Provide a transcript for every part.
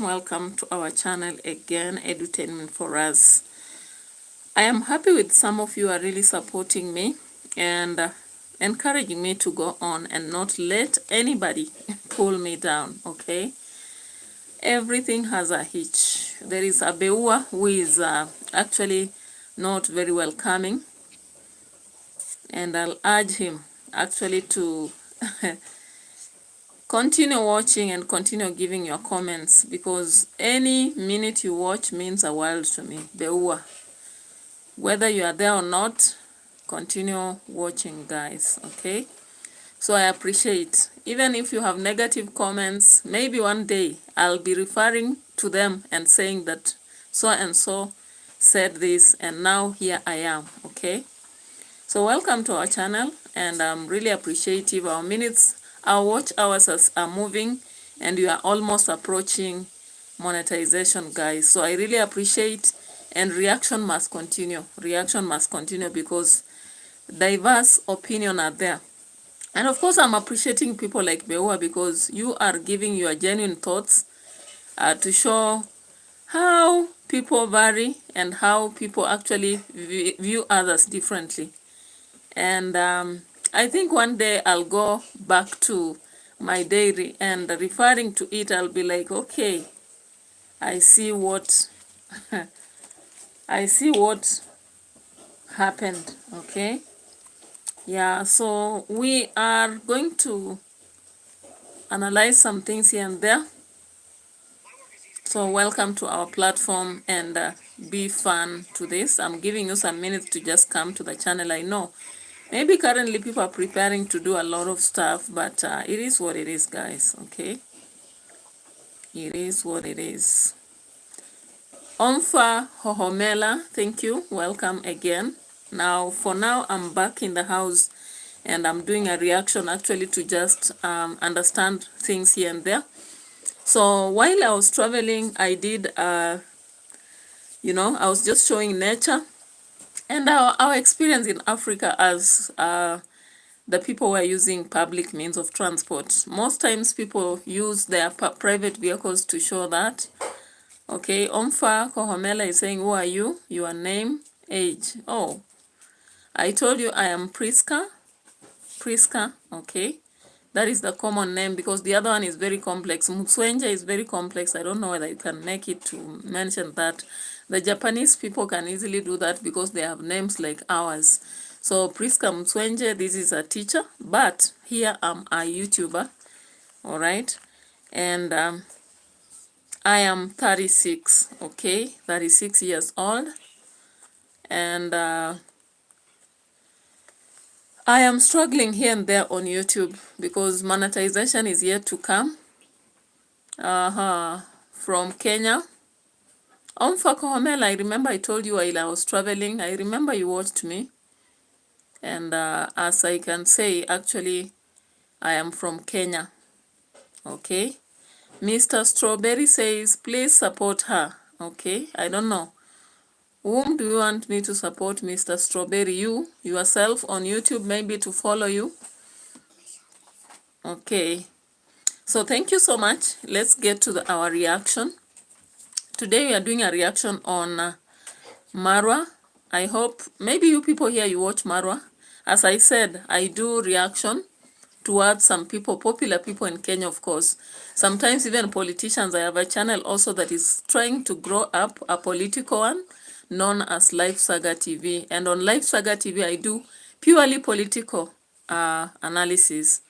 Welcome to our channel again, Edutainment for Us. I am happy with some of you are really supporting me and encouraging me to go on and not let anybody pull me down, okay? Everything has a hitch. There is a Beua who is actually not very welcoming, and I'll urge him actually to continue watching and continue giving your comments, because any minute you watch means a world to me. Beua, whether you are there or not, continue watching, guys, okay? So I appreciate, even if you have negative comments, maybe one day I'll be referring to them and saying that so and so said this, and now here I am, okay? So welcome to our channel, and I'm really appreciative. Our watch hours are moving, and we are almost approaching monetization, guys. So I really appreciate, and reaction must continue. Reaction must continue because diverse opinion are there. And of course, I'm appreciating people like Beua, because you are giving your genuine thoughts to show how people vary and how people actually view others differently. And I think one day I'll go back to my diary, and referring to it, I'll be like, okay, I see what I see what happened, okay? Yeah, so we are going to analyze some things here and there. So welcome to our platform, and be fun to this. I'm giving you some minutes to just come to the channel. I know maybe currently people are preparing to do a lot of stuff, but it is what it is, guys, okay? It is what it is. Omfa Hohomela, thank you. Welcome again. Now, for now, I'm back in the house, and I'm doing a reaction actually to just understand things here and there. So while I was traveling, I did, I was just showing nature and our experience in Africa as the people were using public means of transport. Most times people use their private vehicles to show that. Okay, Omfa Kohomela is saying, who are you? Your name, age. Oh, I told you I am Priska. Priska, okay. That is the common name, because the other one is very complex. Mutswenja is very complex. I don't know whether you can make it to mention that. The Japanese people can easily do that because they have names like ours. So Priska Mutswenja, this is a teacher, but here I'm a YouTuber, all right? And I am 36, okay? 36 years old. And I am struggling here and there on YouTube because monetization is yet to come. From Kenya. Omfa Kohomela, I remember I told you while I was traveling. I remember you watched me. And as I can say, actually, I am from Kenya. Okay. Mr. Strawberry says, please support her. Okay. I don't know. Whom do you want me to support, Mr. Strawberry? You, yourself on YouTube, maybe to follow you. Okay. So thank you so much. Let's get to our reaction. Today we are doing a reaction on Marwa. I hope maybe you people here, you watch Marwa. As I said, I do reaction towards some people, popular people in Kenya, of course. Sometimes even politicians. I have a channel also that is trying to grow up, a political one, known as Life Saga TV. And on Life Saga TV, I do purely political analysis.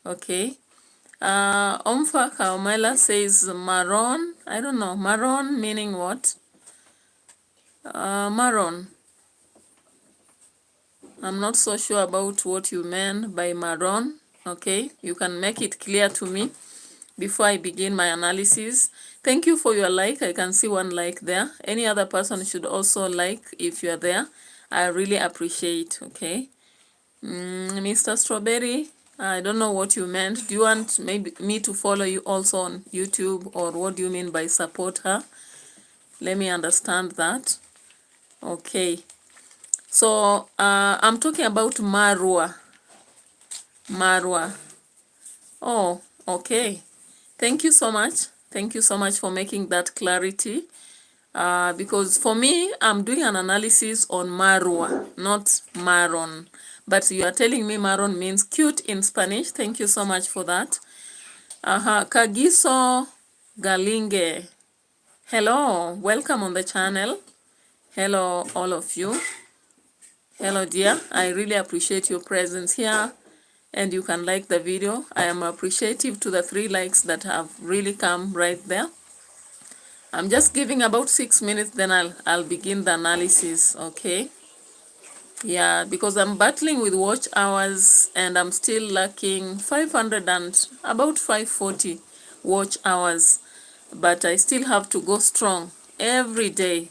Okay. Omfa Kaomela says maroon. I don't know. Maroon meaning what? Maroon. I'm not so sure about what you meant by maroon. Okay. You can make it clear to me before I begin my analysis. Thank you for your like. I can see one like there. Any other person should also like if you are there. I really appreciate. Okay. Mr. Strawberry, I don't know what you meant. Do you want maybe me to follow you also on YouTube, or what do you mean by support her? Let me understand that. Okay. So I'm talking about Marwa. Marwa. Oh, okay. Thank you so much. Thank you so much for making that clarity. Because for me, I'm doing an analysis on marwa, not maron. But you are telling me maron means cute in Spanish. Thank you so much for that. Kagiso Galinge. Hello, welcome on the channel. Hello, all of you. Hello, dear. I really appreciate your presence here. And you can like the video. I am appreciative to the 3 likes that have really come right there. I'm just giving about 6 minutes, then I'll begin the analysis, okay? Yeah, because I'm battling with watch hours and I'm still lacking 500 and about 540 watch hours. But I still have to go strong every day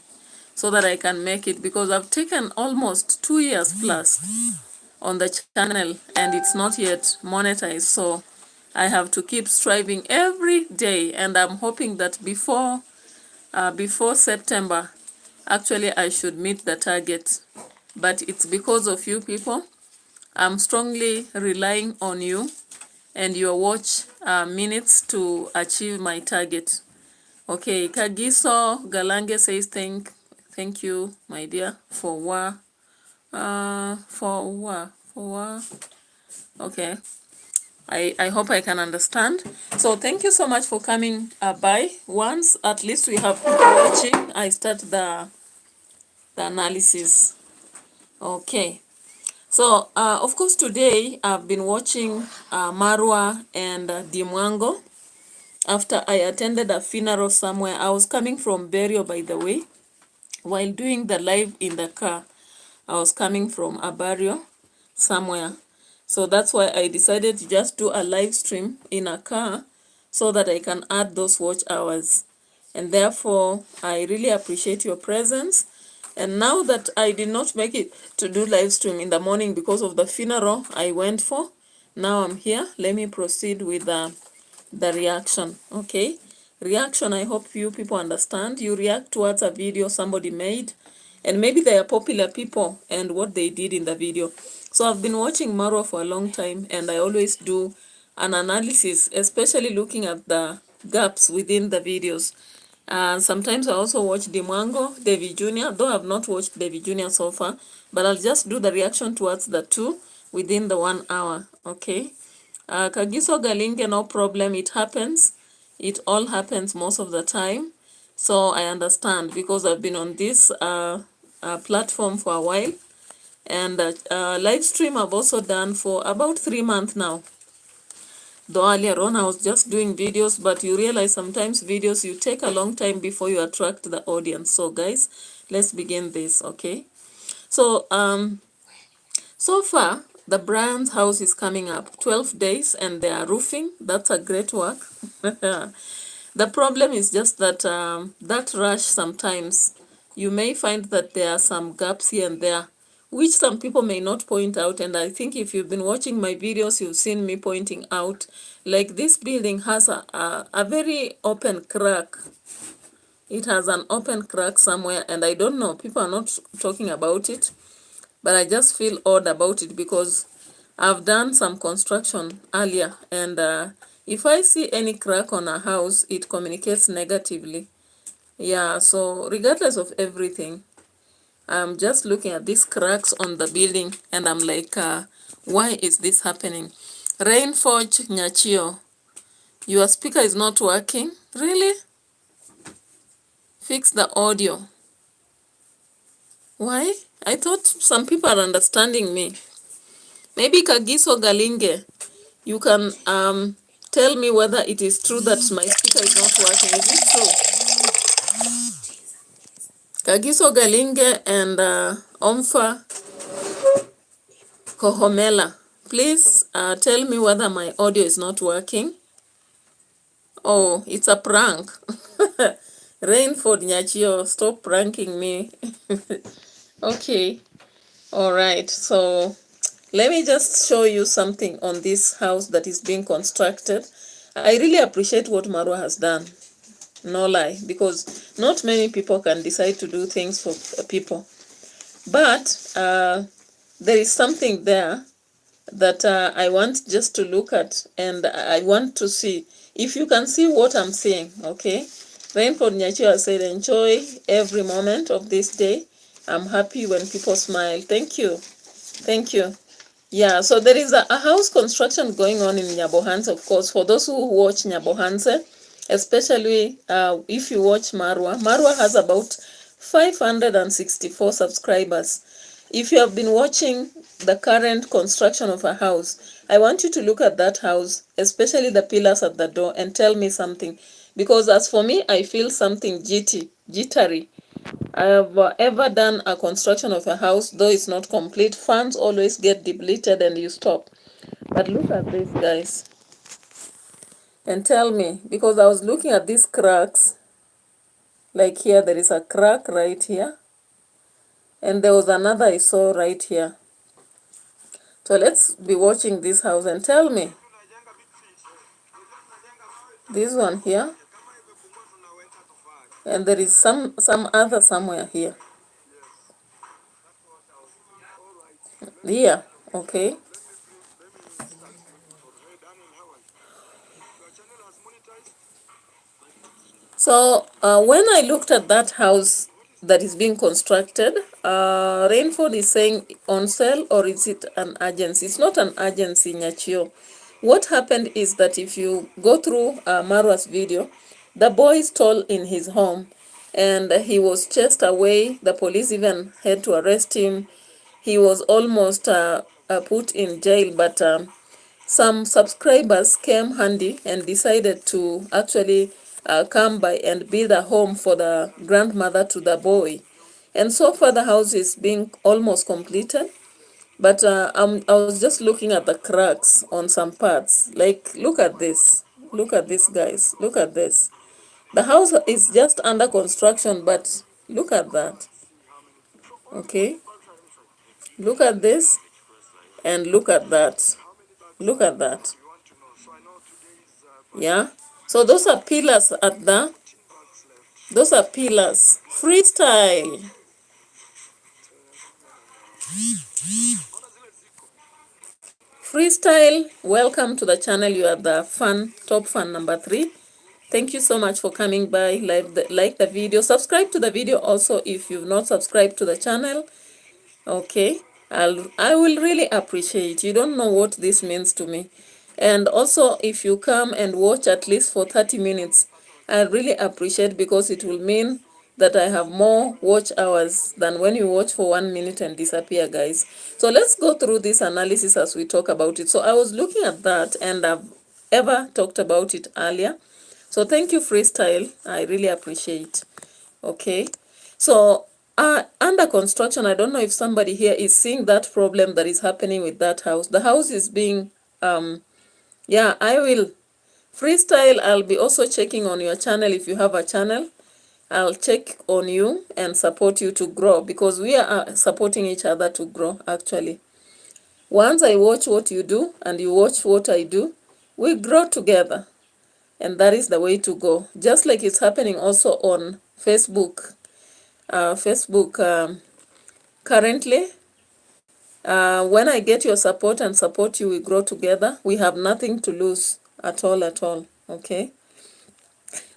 so that I can make it, because I've taken almost 2 years plus on the channel and it's not yet monetized. So I have to keep striving every day, and I'm hoping that before September, actually I should meet the target. But it's because of you people. I'm strongly relying on you and your watch minutes to achieve my target. Okay, Kagiso Galange says thank you, my dear, for okay. I hope I can understand. So thank you so much for coming by. Once at least we have people watching, I start the analysis. Okay. So of course today I've been watching Marwa and MWANGO after I attended a funeral somewhere. I was coming from burial, by the way. While doing the live in the car, I was coming from a burial somewhere. So that's why I decided to just do a live stream in a car so that I can add those watch hours. And therefore, I really appreciate your presence. And now that I did not make it to do live stream in the morning because of the funeral I went for, now I'm here. Let me proceed with the reaction. Okay, reaction, I hope you people understand. You react towards a video somebody made, and maybe they are popular people and what they did in the video. So I've been watching Marwa for a long time, and I always do an analysis, especially looking at the gaps within the videos. Sometimes I also watch MWANGO, David Jr., though I've not watched David Jr. so far, but I'll just do the reaction towards the 2 within the 1 hour. Okay. Kagiso Galinge, no problem. It happens. It all happens most of the time. So I understand, because I've been on this platform for a while. And live stream I've also done for about 3 months now. Though earlier on I was just doing videos, but you realize sometimes videos, you take a long time before you attract the audience. So guys, let's begin this, okay? So so far the brand's house is coming up 12 days and they are roofing. That's a great work. The problem is just that that rush, sometimes you may find that there are some gaps here and there, which some people may not point out. And I think if you've been watching my videos, you've seen me pointing out, like this building has a very open crack. It has an open crack somewhere, and I don't know, people are not talking about it, but I just feel odd about it because I've done some construction earlier, and if I see any crack on a house, it communicates negatively. Yeah, so regardless of everything, I'm just looking at these cracks on the building and I'm like, why is this happening? Rainforge Nyachio, your speaker is not working. Really? Fix the audio. Why? I thought some people are understanding me. Maybe Kagiso Galinge, you can tell me whether it is true that my speaker is not working. Is it true? Kagiso Galinge and Omfa Kohomela, please tell me whether my audio is not working. Oh, it's a prank. Rainford Nyachio, stop pranking me. Okay. All right. So let me just show you something on this house that is being constructed. I really appreciate what Marwa has done. No lie, because not many people can decide to do things for people. But there is something there that I want just to look at, and I want to see if you can see what I'm saying, okay. Rainford Nyachua said, enjoy every moment of this day. I'm happy when people smile. Thank you. Thank you. Yeah, so there is a house construction going on in Nyabohanse, of course. For those who watch Nyabohanse, especially if you watch Marwa, Marwa has about 564 subscribers. If you have been watching the current construction of a house, I want you to look at that house, especially the pillars at the door, and tell me something. Because as for me, I feel something jittery. I have ever done a construction of a house, though it's not complete. Funds always get depleted and you stop. But look at this, guys. And tell me, because I was looking at these cracks, like here, there is a crack right here. And there was another I saw right here. So let's be watching this house and tell me. This one here. And there is some other somewhere here. Here, okay. So when I looked at that house that is being constructed, Rainford is saying on sale, or is it an agency? It's not an agency, Nyachio. What happened is that if you go through Marwa's video, the boy stole in his home and he was chased away. The police even had to arrest him. He was almost put in jail, but some subscribers came handy and decided to actually come by and build a home for the grandmother to the boy. And so far the house is being almost completed. But I was just looking at the cracks on some parts. Like, look at this. Look at this, guys. Look at this. The house is just under construction, but look at that. Okay? Look at this and look at that. Look at that. Yeah? So those are pillars at the... Those are pillars. Freestyle. Freestyle, welcome to the channel. You are the top fan number 3. Thank you so much for coming by. Like the video. Subscribe to the video also if you've not subscribed to the channel. Okay. I will really appreciate. You don't know what this means to me. And also, if you come and watch at least for 30 minutes, I really appreciate, because it will mean that I have more watch hours than when you watch for 1 minute and disappear, guys. So let's go through this analysis as we talk about it. So I was looking at that and I've ever talked about it earlier. So thank you, Freestyle. I really appreciate. Okay. So under construction, I don't know if somebody here is seeing that problem that is happening with that house. The house is being, yeah, I will. Freestyle, I'll be also checking on your channel. If you have a channel, I'll check on you and support you to grow, because we are supporting each other to grow, actually. Once I watch what you do and you watch what I do, we grow together. And that is the way to go. Just like it's happening also on Facebook. Currently, when I get your support and support you, we grow together. We have nothing to lose at all. Okay.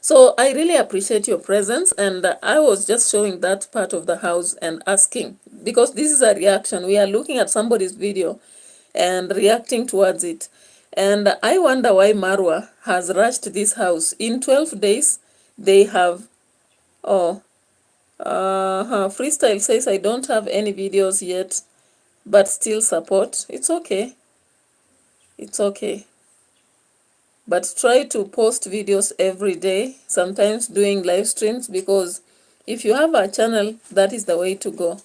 So I really appreciate your presence, and I was just showing that part of the house and asking, because this is a reaction. We are looking at somebody's video and reacting towards it. And I wonder why Marwa has rushed this house. In 12 days, they have... Freestyle says, I don't have any videos yet, but still support. It's okay. It's okay. But try to post videos every day, sometimes doing live streams, because if you have a channel, that is the way to go.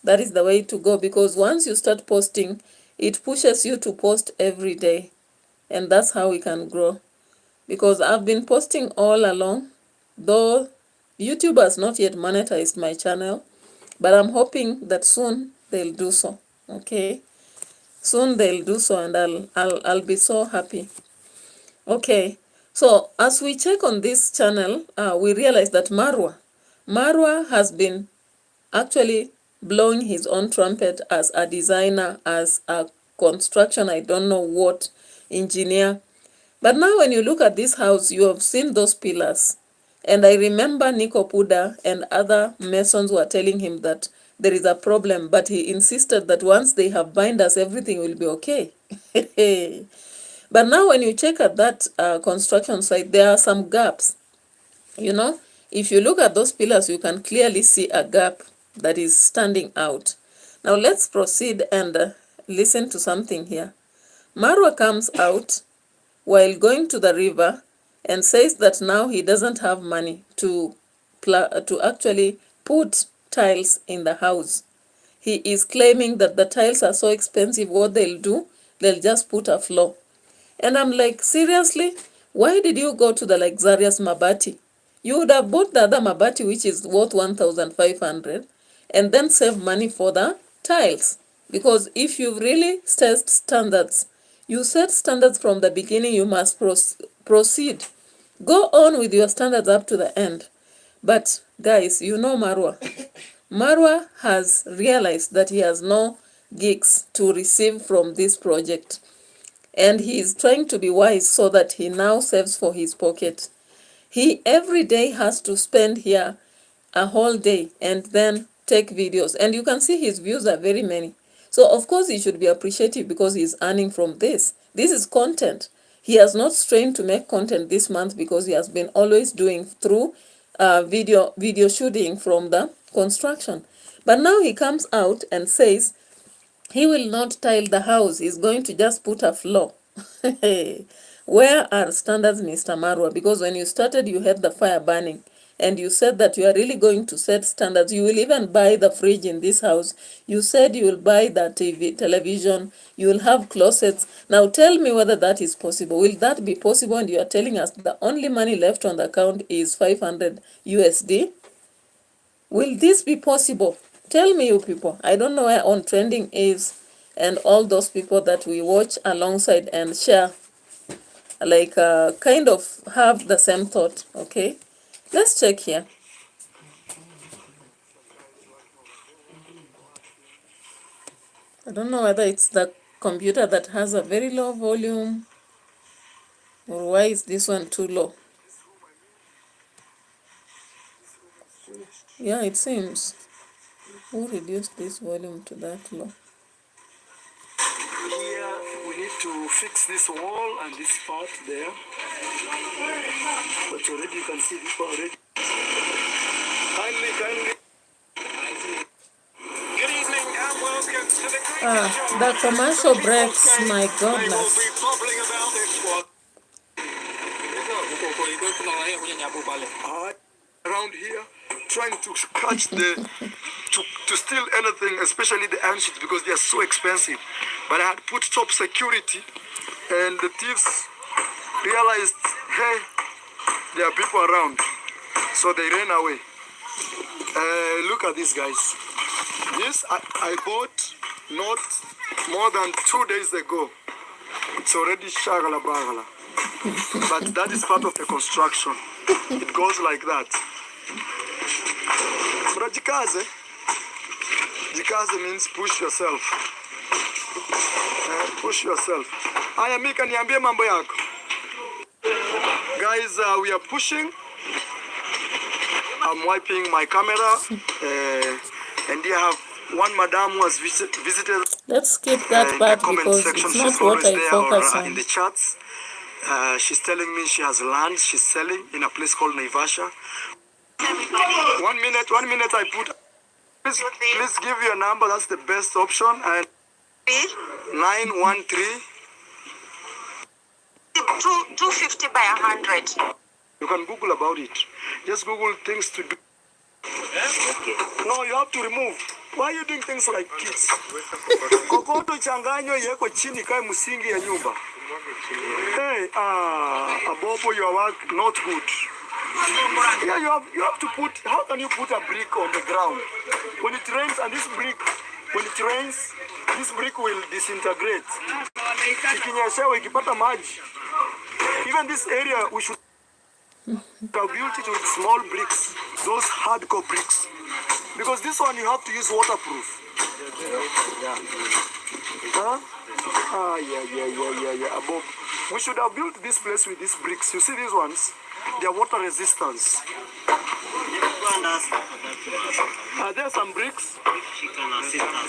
That is the way to go, because once you start posting, it pushes you to post every day. And that's how we can grow. Because I've been posting all along, though YouTube has not yet monetized my channel, but I'm hoping that soon they'll do so. Okay? Soon they'll do so, and I'll be so happy. Okay, so as we check on this channel, we realize that Marwa has been actually blowing his own trumpet as a designer, as a construction, I don't know what, engineer. But now when you look at this house, you have seen those pillars. And I remember Nico Puda and other masons were telling him that there is a problem, but he insisted that once they have binders, everything will be okay. But now when you check at that construction site, there are some gaps. You know, if you look at those pillars, you can clearly see a gap that is standing out. Now let's proceed and listen to something here. Marwa comes out while going to the river and says that now he doesn't have money to actually put tiles in the house. He is claiming that the tiles are so expensive, what they'll do, they'll just put a floor. And I'm like, seriously? Why did you go to the luxurious mabati? You would have bought the other mabati, which is worth 1,500, and then save money for the tiles. Because if you really set standards, you set standards from the beginning, you must proceed. Go on with your standards up to the end. But guys, you know Marwa. Marwa has realized that he has no gigs to receive from this project. And he is trying to be wise so that he now saves for his pocket. He every day has to spend here a whole day and then take videos. And you can see his views are very many. So of course he should be appreciative because he's earning from this. This is content. He has not strained to make content this month because he has been always doing through video shooting from the construction. But now he comes out and says he will not tile the house. He's going to just put a floor. Where are standards, Mr. Marwa? Because when you started, you had the fire burning. And you said that you are really going to set standards. You will even buy the fridge in this house. You said you will buy the television. You will have closets. Now tell me whether that is possible. Will that be possible? And you are telling us the only money left on the account is 500 USD. Will this be possible? Tell me, you people. I don't know where On Trending is and all those people that we watch alongside and share, like kind of have the same thought. Okay, let's check here. I don't know whether it's the computer that has a very low volume or why is this one too low. Yeah, it seems. Who reduced this volume to that low? Here we need to fix this wall and this part there. But already you can see people already. Kindly. Good evening and welcome to the commercial breaks, my goodness. Around here, trying to catch the to steal anything, especially the anchors, because they are so expensive. But I had put top security, and the thieves realized, hey, there are people around, so they ran away. Look at this, guys. This I bought not more than 2 days ago. It's already shagala bagala. But that is part of the construction. It goes like that. But jikaze means push yourself. Push yourself. Aya Mika niambie mambo yako. Guys, we are pushing. I'm wiping my camera. And here I have one madam who has visited. Let's skip that part because it's not what I focus on. In the chats. She's telling me she has land she's selling in a place called Naivasha. 1 minute, I put. Please give your number, that's the best option. And 913 250 by 100. You can Google about it. Just Google things to do. Okay. No, you have to remove. Why are you doing things like kids? Kokoto changanyo yeko chini kai musingi ya nyumba. Hey, Abobo, your work not good. Yeah, you have to put. How can you put a brick on the ground when it rains and this brick will disintegrate. Ikinyeshewa ikipata maji. Even this area we should build it with small bricks, those hardcore bricks, because this one you have to use waterproof. Yeah. Huh? Yeah. Abobo. We should have built this place with these bricks. You see these ones? They are water resistance. Are there some bricks?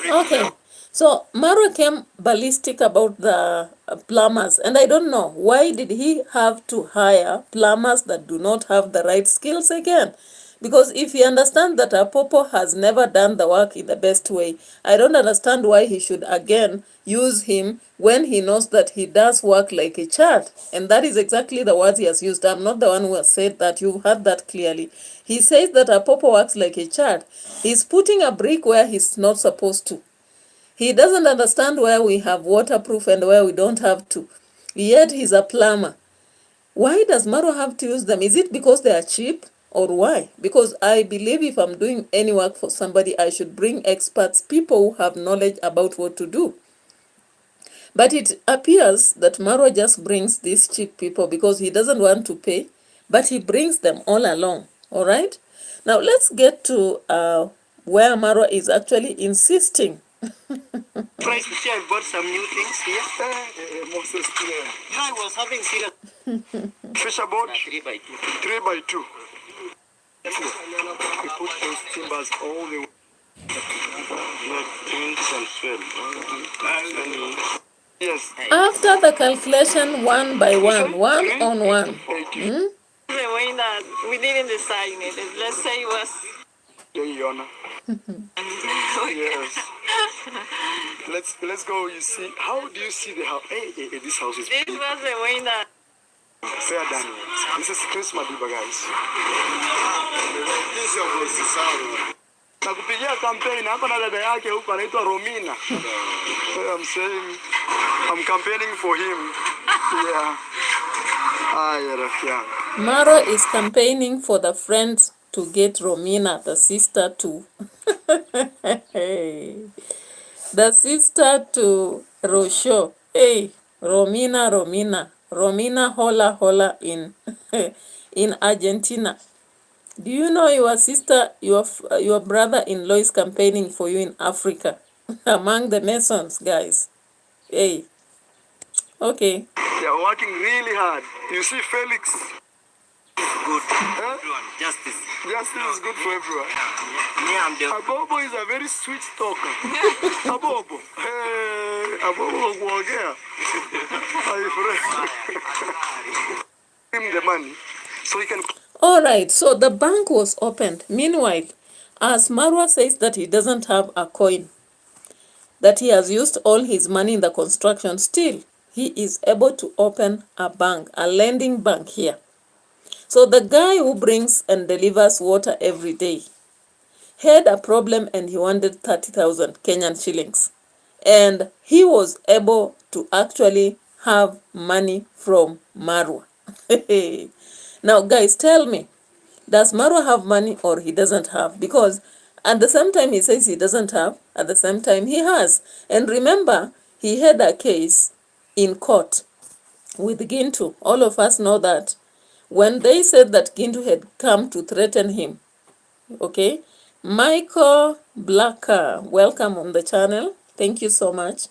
Okay. So Maro came ballistic about the plumbers, and I don't know why did he have to hire plumbers that do not have the right skills again. Because if he understands that Apopo has never done the work in the best way, I don't understand why he should again use him when he knows that he does work like a child. And that is exactly the words he has used. I'm not the one who has said that. You've heard that clearly. He says that Apopo works like a child. He's putting a brick where he's not supposed to. He doesn't understand where we have waterproof and where we don't have to. Yet he's a plumber. Why does Maro have to use them? Is it because they are cheap or why? Because I believe if I'm doing any work for somebody, I should bring experts, people who have knowledge about what to do. But it appears that Maro just brings these cheap people because he doesn't want to pay, but he brings them all along. All right? Now let's get to where Maro is actually insisting. Price to see I bought some new things here. Moses, I was having serious Fisher board, 3 by 2. 3 by 2. We put those timbers all the way. Yes. After the calculation, one by one on one. The way that we didn't decide it. Let's say it was. Yes. Let's go. You see, how do you see the house? Hey, this house is This was the way that. fair done. This is Chris Madiba, guys. Nakupigia campaign hapa na dada yake huko anaitwa Romina. I'm saying I'm campaigning for him. Yeah. Maro is campaigning for the friends to get Romina, the sister to the sister to Rosho. Hey, Romina hola in in Argentina. Do you know your sister, your brother-in-law is campaigning for you in Africa among the Masons, guys? Hey, okay. They are working really hard. You see, Felix. Good. Everyone, justice. Justice is good for everyone. Me, I'm the Abobo is a very sweet talker. Abobo. Hey, Abobo Guagea. Give him the money so he can. All right, so the bank was opened. Meanwhile, as Marwa says that he doesn't have a coin, that he has used all his money in the construction, still he is able to open a bank, a lending bank here. So the guy who brings and delivers water every day had a problem and he wanted 30,000 Kenyan shillings. And he was able to actually have money from Marwa. Now, guys, tell me, does Marwa have money or he doesn't have? Because at the same time he says he doesn't have, at the same time he has. And remember, he had a case in court with Gintu. All of us know that when they said that Gintu had come to threaten him, okay? Michael Blacker, welcome on the channel. Thank you so much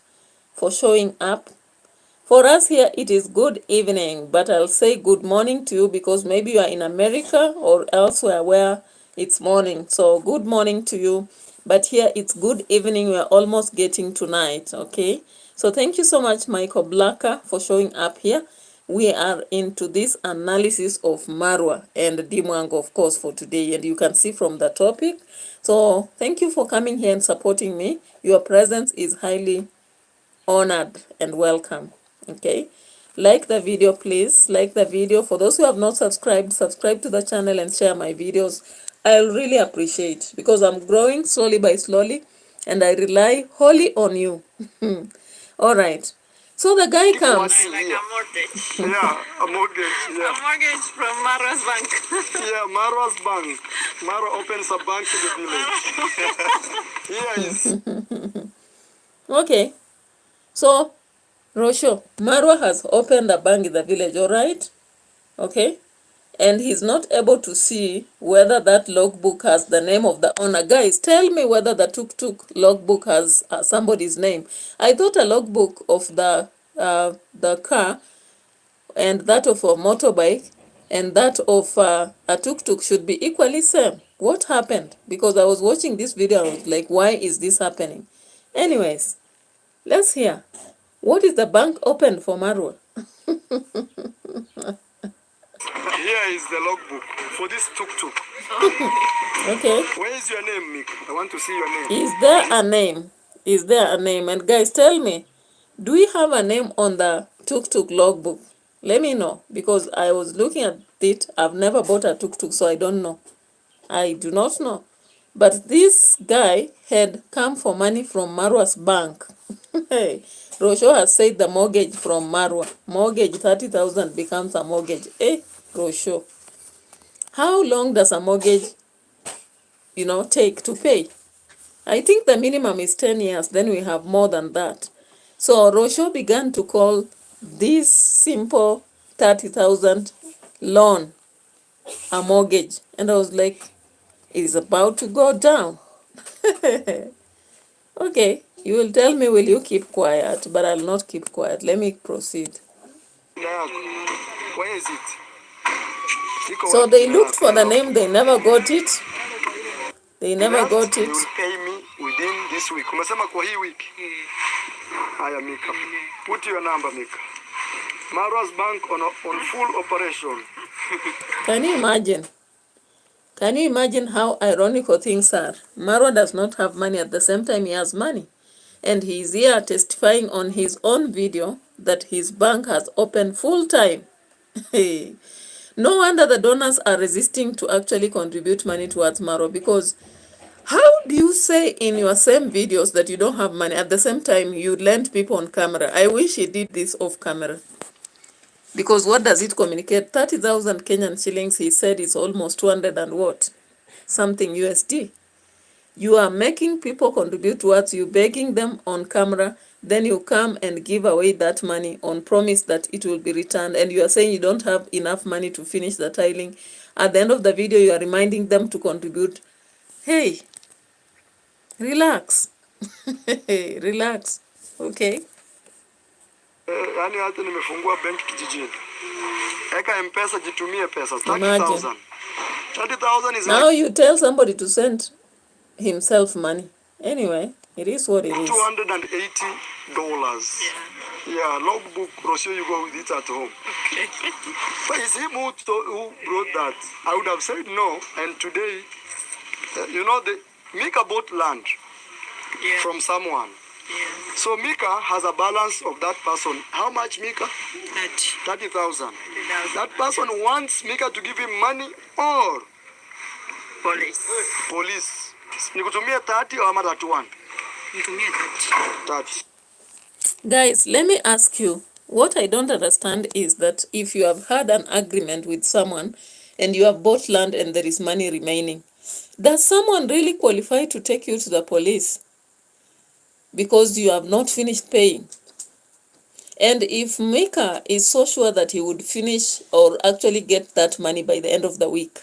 for showing up. For us here, it is good evening, but I'll say good morning to you because maybe you are in America or elsewhere where it's morning. So good morning to you, but here it's good evening. We're almost getting to night, okay? So thank you so much, Michael Blacker, for showing up here. We are into this analysis of Marwa and MWANGO, of course, for today. And you can see from the topic. So thank you for coming here and supporting me. Your presence is highly honored and welcome. Okay, like the video, please. Like the video. For those who have not subscribed, subscribe to the channel and share my videos. I'll really appreciate because I'm growing slowly by slowly and I rely wholly on you. All right. So the guy comes. Like a mortgage. Yeah, a mortgage. Yeah. A mortgage from Marwa's bank. Yeah, Marwa's bank. Marwa opens a bank in the village. Yes. Okay. So, Rosho, Marwa has opened a bank in the village, all right? Okay? And he's not able to see whether that logbook has the name of the owner. Guys, tell me whether the tuk-tuk logbook has somebody's name. I thought a logbook of the car and that of a motorbike and that of a tuk-tuk should be equally same. What happened? Because I was watching this video and I was like, why is this happening? Anyways, let's hear. What is the bank opened for Marwa? Here is the logbook for this tuk-tuk. Okay. Where is your name, Mick? I want to see your name. Is there a name? Is there a name? And guys, tell me, do we have a name on the tuk-tuk logbook? Let me know, because I was looking at it. I've never bought a tuk-tuk, so I don't know. I do not know. But this guy had come for money from Marwa's bank. Hey, Rosho has said the mortgage from Marwa. Mortgage 30,000 becomes a mortgage. Rosho. How long does a mortgage, take to pay? I think the minimum is 10 years. Then we have more than that. So Rosho began to call this simple 30,000 loan a mortgage. And I was like, it is about to go down. Okay, you will tell me, will you keep quiet? But I'll not keep quiet. Let me proceed. Where is it? So they looked for the name. They never got it. They never got You it. will pay me within this week. Umesema kwa hii week. Haya, Mika. Put your number, Mika. Marwa's bank on full operation. Can you imagine? Can you imagine how ironical things are? Marwa does not have money. At the same time, he has money. And he is here testifying on his own video that his bank has opened full time. No wonder the donors are resisting to actually contribute money towards Marwa, because how do you say in your same videos that you don't have money, at the same time you lend people on camera? I wish he did this off camera. Because what does it communicate? 30,000 Kenyan shillings, he said, is almost 200 and what? Something USD. You are making people contribute towards you, begging them on camera, then you come and give away that money on promise that it will be returned, and you are saying you don't have enough money to finish the tiling. At the end of the video, you are reminding them to contribute. Hey, relax. Relax. Okay. Yani hata nimefungua benki kijijini. Eka M-Pesa, jitumie pesa. Imagine. 30,000. 30,000 is Now like you tell somebody to send himself money. Anyway, it is what it is. $280. Yeah, logbook, Rocio, you go with it at home. But it's him who brought that. I would have said no. And today, Mika bought land from someone. Yeah. So Mika has a balance of that person. How much, Mika? 30,000. That person wants Mika to give him money or police. Nikutumie 30 or 31? Nitumie 30. Guys, let me ask you, what I don't understand is that if you have had an agreement with someone and you have bought land and there is money remaining, does someone really qualify to take you to the police because you have not finished paying? And if Mika is so sure that he would finish or actually get that money by the end of the week,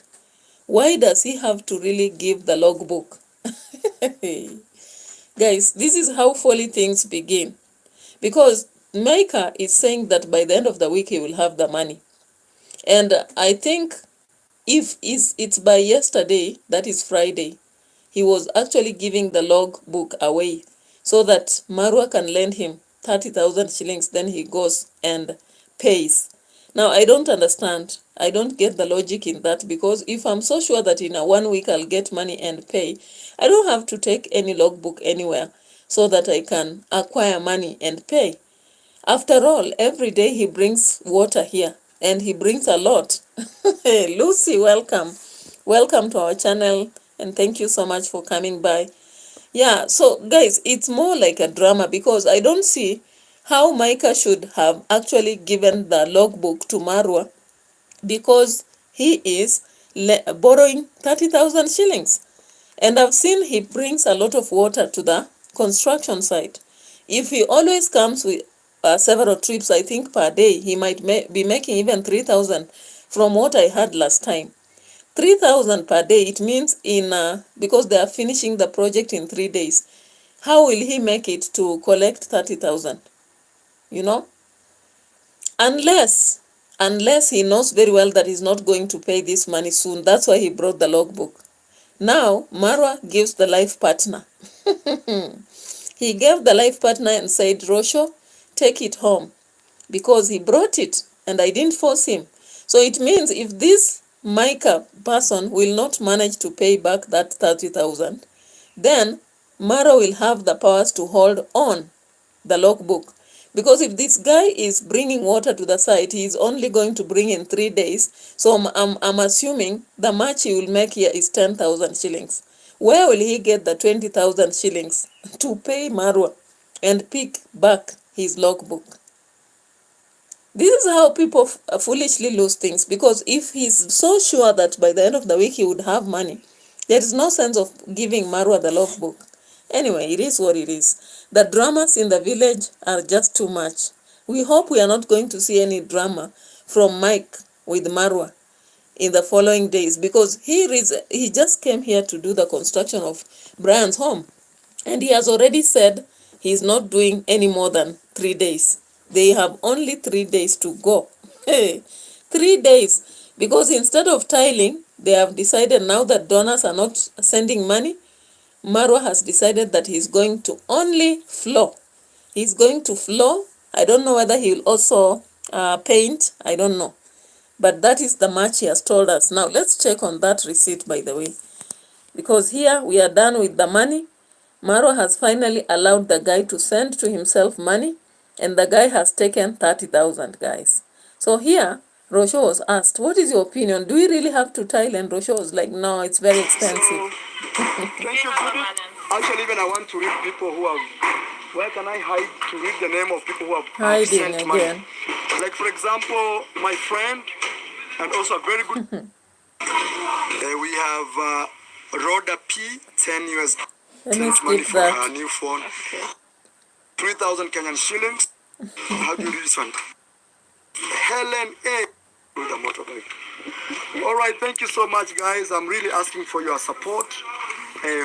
why does he have to really give the logbook? Guys, this is how folly things begin. Because Mika is saying that by the end of the week he will have the money. And I think if it's by yesterday, that is Friday, he was actually giving the logbook away so that Marwa can lend him 30,000 shillings, then he goes and pays. Now, I don't understand. I don't get the logic in that, because if I'm so sure that in a 1 week I'll get money and pay, I don't have to take any logbook anywhere so that I can acquire money and pay. After all, every day he brings water here, and he brings a lot. Hey, Lucy, welcome. Welcome to our channel, and thank you so much for coming by. Yeah, so guys, it's more like a drama, because I don't see how Micah should have actually given the logbook to Marwa, because he is borrowing 30,000 shillings. And I've seen he brings a lot of water to the construction site. If he always comes with several trips, I think per day, he might be making even 3,000 from what I heard last time. 3,000 per day, it means because they are finishing the project in 3 days. How will he make it to collect 30,000? Unless unless he knows very well that he's not going to pay this money soon. That's why he brought the logbook. Now, Marwa gives the life partner. He gave the life partner and said, Rosho, take it home, because he brought it and I didn't force him. So it means if this Micah person will not manage to pay back that 30,000, then Mara will have the powers to hold on the logbook. Because if this guy is bringing water to the site, he is only going to bring in 3 days. So I'm assuming the match he will make here is 10,000 shillings. Where will he get the 20,000 shillings to pay Marwa and pick back his logbook? This is how people foolishly lose things, because if he's so sure that by the end of the week he would have money, there is no sense of giving Marwa the logbook. Anyway, it is what it is. The dramas in the village are just too much. We hope we are not going to see any drama from Mike with Marwa in the following days, because he just came here to do the construction of Brian's home, and he has already said he's not doing any more than 3 days. They have only 3 days to go. Hey, 3 days, because instead of tiling, they have decided now that donors are not sending money. Marwa has decided that he's going to only floor. He's going to floor. I don't know whether he will also paint. I don't know. But that is the much he has told us. Now, let's check on that receipt, by the way. Because here we are done with the money. Marwa has finally allowed the guy to send to himself money. And the guy has taken 30,000, guys. So here, Rosho was asked, what is your opinion? Do we really have to tile? And Rosho was like, no, it's very expensive. So, thank you, Judith. Actually, even I want to read people who have, where can I hide to read the name of people who have Hiding sent again. money? Like, for example, my friend, and also a very good, we have Rhoda P, 10 US, Let me sent money skip for that. her new phone. 3,000 Kenyan shillings. How do you read this one? Helen A. with a motorbike. All right, thank you so much, guys. I'm really asking for your support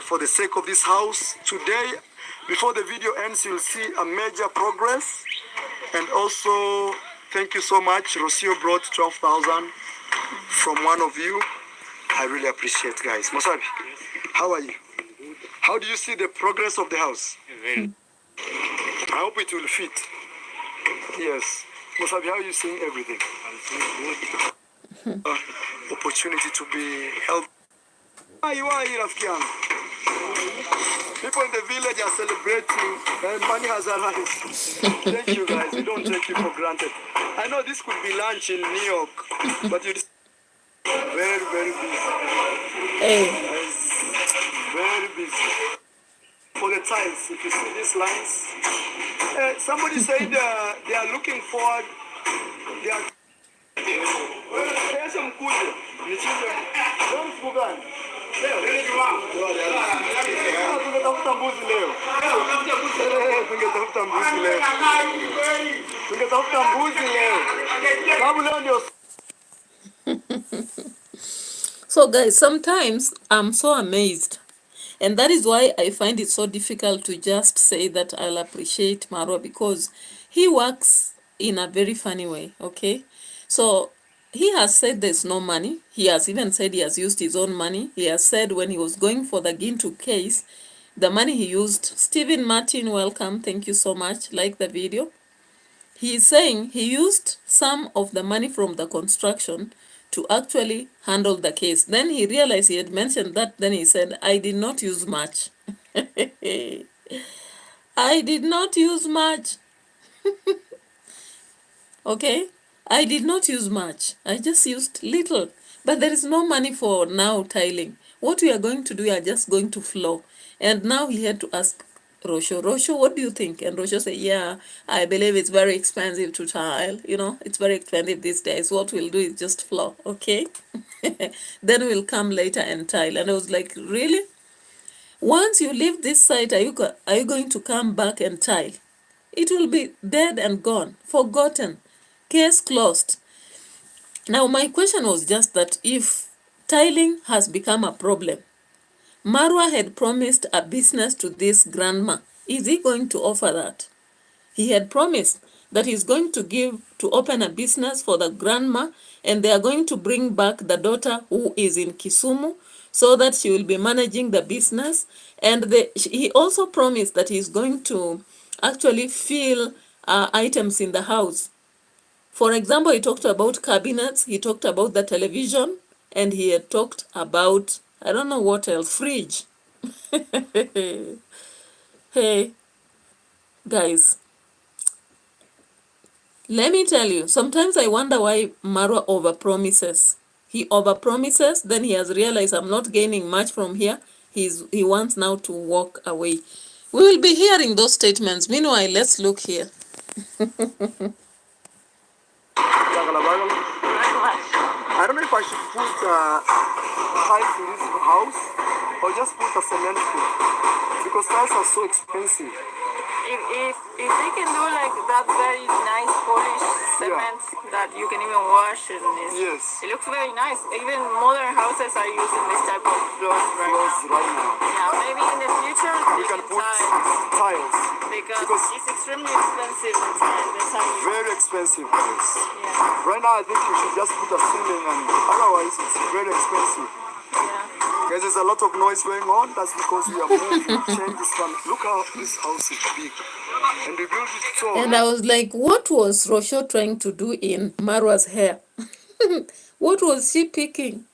for the sake of this house. Today, before the video ends, you'll see a major progress. And also, thank you so much. Rocio brought 12,000 from one of you. I really appreciate, guys. Mosabi, how are you? How do you see the progress of the house? I hope it will fit. Yes. Mosabi, how are you seeing everything? I'm seeing good. Opportunity to be helped. Why are you, Rafkian? People in the village are celebrating and money has arrived. Thank you, guys. We don't take it for granted. I know this could be lunch in New York, but you're very, very busy. Hey. Guys, very busy. For the tiles, if you see these lines, somebody said they are looking forward. They are. Pesa mkuje nichije leo siku gani? Tungetafuta mbuzi leo. Tungetafuta mbuzi leo. Tungetafuta mbuzi leo. Sababu leo ndio. So guys, sometimes I'm so amazed. And that is why I find it so difficult to just say that I'll appreciate Marwa, because he works in a very funny way, okay? So he has said there's no money. He has even said he has used his own money. He has said when he was going for the Gintu case, the money he used. Stephen Martin, welcome. Thank you so much. Like the video. He is saying he used some of the money from the construction to actually handle the case. Then he realized he had mentioned that. Then he said, I did not use much. I did not use much. Okay? I did not use much. I just used little. But there is no money for now tiling. What we are going to do, we are just going to floor. And now he had to ask Rosho, Rosho, what do you think? And Rosho said, yeah, I believe it's very expensive to tile. You know, it's very expensive these days. What we'll do is just floor, okay? Then we'll come later and tile. And I was like, really? Once you leave this site, are you going to come back and tile? It will be dead and gone, forgotten, case closed. Now, my question was just that if tiling has become a problem, Marwa had promised a business to this grandma. Is he going to offer that? He had promised that he's going to give to open a business for the grandma, and they are going to bring back the daughter who is in Kisumu so that she will be managing the business. And he also promised that he's going to actually fill items in the house. For example, he talked about cabinets, he talked about the television, and he had talked about, I don't know what else, fridge. Hey, guys, let me tell you, sometimes I wonder why Marwa overpromises. He overpromises, then he has realized I'm not gaining much from here. He wants now to walk away. We will be hearing those statements. Meanwhile, let's look here. I don't know if I should put tiles in this house or just put a cement floor because tiles are so expensive. If they can do like that very nice polished cement that you can even wash, and Yes. it looks very nice. Even modern houses are using this type of floors right now. Yeah, maybe in the future We can put tiles because it's extremely expensive inside. That's how you very expensive guys. yeah. Right now I think you should just put a ceiling, and otherwise it's very expensive. Yeah. Guys, there's a lot of noise going on. That's because we are moving, change this one. Look how this house is big. And we built it so. And I was like, what was Rosho trying to do in Marwa's hair? What was she picking?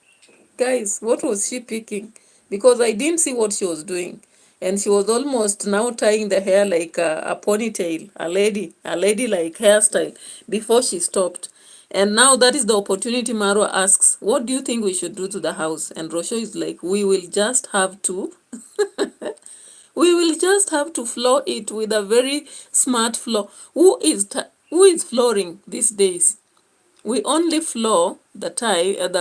Guys, what was she picking? Because I didn't see what she was doing. And she was almost now tying the hair like a ponytail, a lady-like hairstyle before she stopped. And now that is the opportunity. Marwa asks, what do you think we should do to the house? And Rosho is like, we will just have to floor it with a very smart floor. Who is flooring these days? We only floor the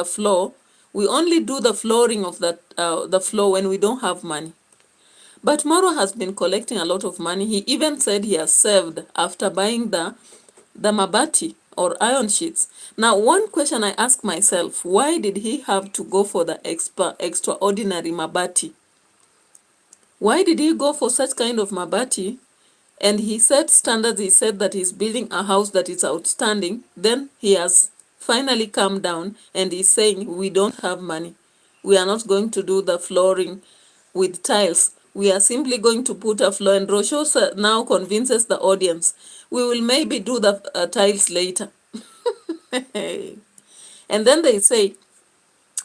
floor. We only do the flooring of the floor when we don't have money. But Marwa has been collecting a lot of money. He even said he has saved after buying the mabati or iron sheets. Now, one question I ask myself, why did he have to go for the extraordinary mabati? Why did he go for such kind of mabati? And he set standards. He said that he's building a house that is outstanding. Then he has finally come down and he's saying, we don't have money. We are not going to do the flooring with tiles. We are simply going to put a floor. And Rosho now convinces the audience, we will maybe do the tiles later. And then they say,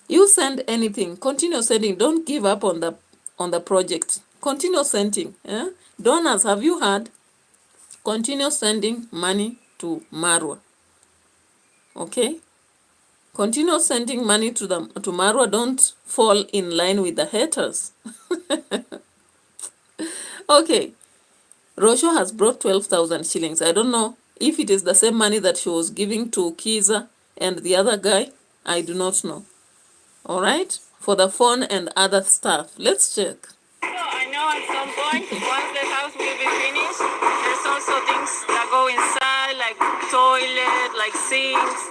you send anything, continue sending. Don't give up on the project. Continue sending. Donors, have you heard? Continue sending money to Marwa. Okay? Continue sending money to Marwa. Don't fall in line with the haters. Okay. Rosho has brought 12,000 shillings. I don't know if it is the same money that she was giving to Kiza and the other guy. I do not know. All right? For the phone and other stuff. Let's check. So I know at some point, once the house will be finished, there's also things that go inside, like toilet, like sinks.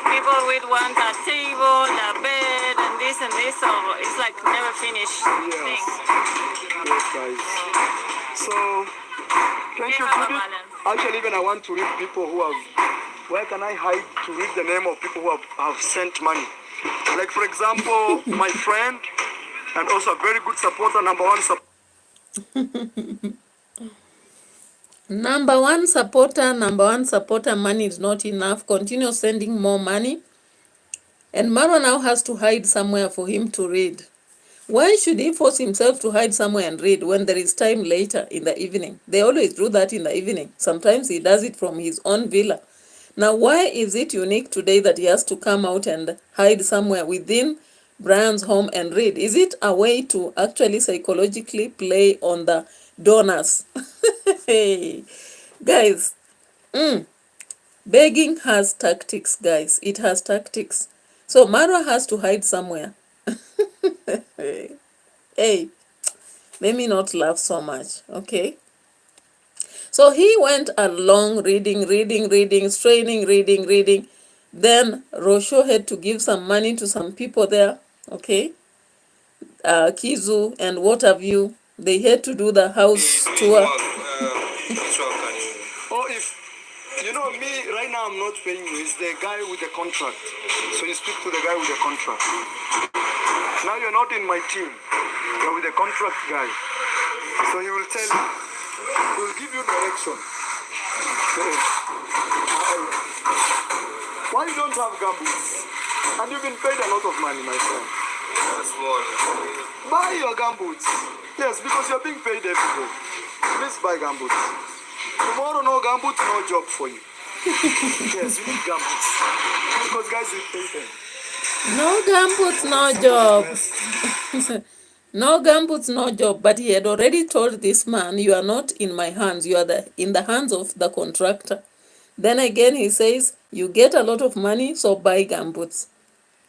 People would want a table, a bed, and this, so it's like never finished thing. Yes, guys. So, thank you, Judith. Actually, even I want to read people who have, where can I hide to read the name of people who have sent money? Like, for example, my friend, and also a very good supporter, number one supporter, money is not enough. Continue sending more money. And Marwa now has to hide somewhere for him to read. Why should he force himself to hide somewhere and read when there is time later in the evening? They always do that in the evening. Sometimes he does it from his own villa. Now, why is it unique today that he has to come out and hide somewhere within Brian's home and read? Is it a way to actually psychologically play on the donors? Hey, guys, begging has tactics, guys. It has tactics. So Marwa has to hide somewhere. Hey, let me not laugh so much, okay? So he went along reading, straining, reading. Then Rosho had to give some money to some people there, okay? Kizu and what have you. They had to do the house tour. Or if you I'm not paying you is the guy with the contract. So you speak to the guy with the contract. Now you're not in my team. You're with the contract guy. So he will tell you. He will give you direction. So, why you don't have gumboots? And you've been paid a lot of money, my friend. That's what. Buy your gumboots. Yes, because you're being paid every day. Please buy gumboots. Tomorrow, no gumboots, no job for you. Yes, you need gumboots. Because guys, you pay them. No gumboots, no job. No gumboots, no job. But he had already told this man, you are not in my hands. You are in the hands of the contractor. Then again, he says, you get a lot of money, so buy gumboots.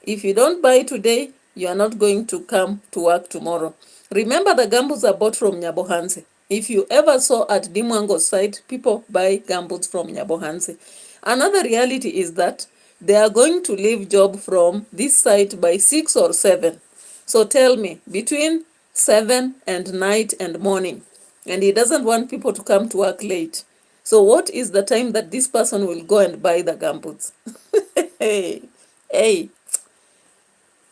If you don't buy today, you are not going to come to work tomorrow. Remember, the gumboots are bought from Nyabohanse. If you ever saw at MWANGO's site, people buy gumboots from Nyabohanse. Another reality is that they are going to leave job from this site by 6 or 7. So tell me, between 7 and night and morning, and he doesn't want people to come to work late. So what is the time that this person will go and buy the gumboots? Hey,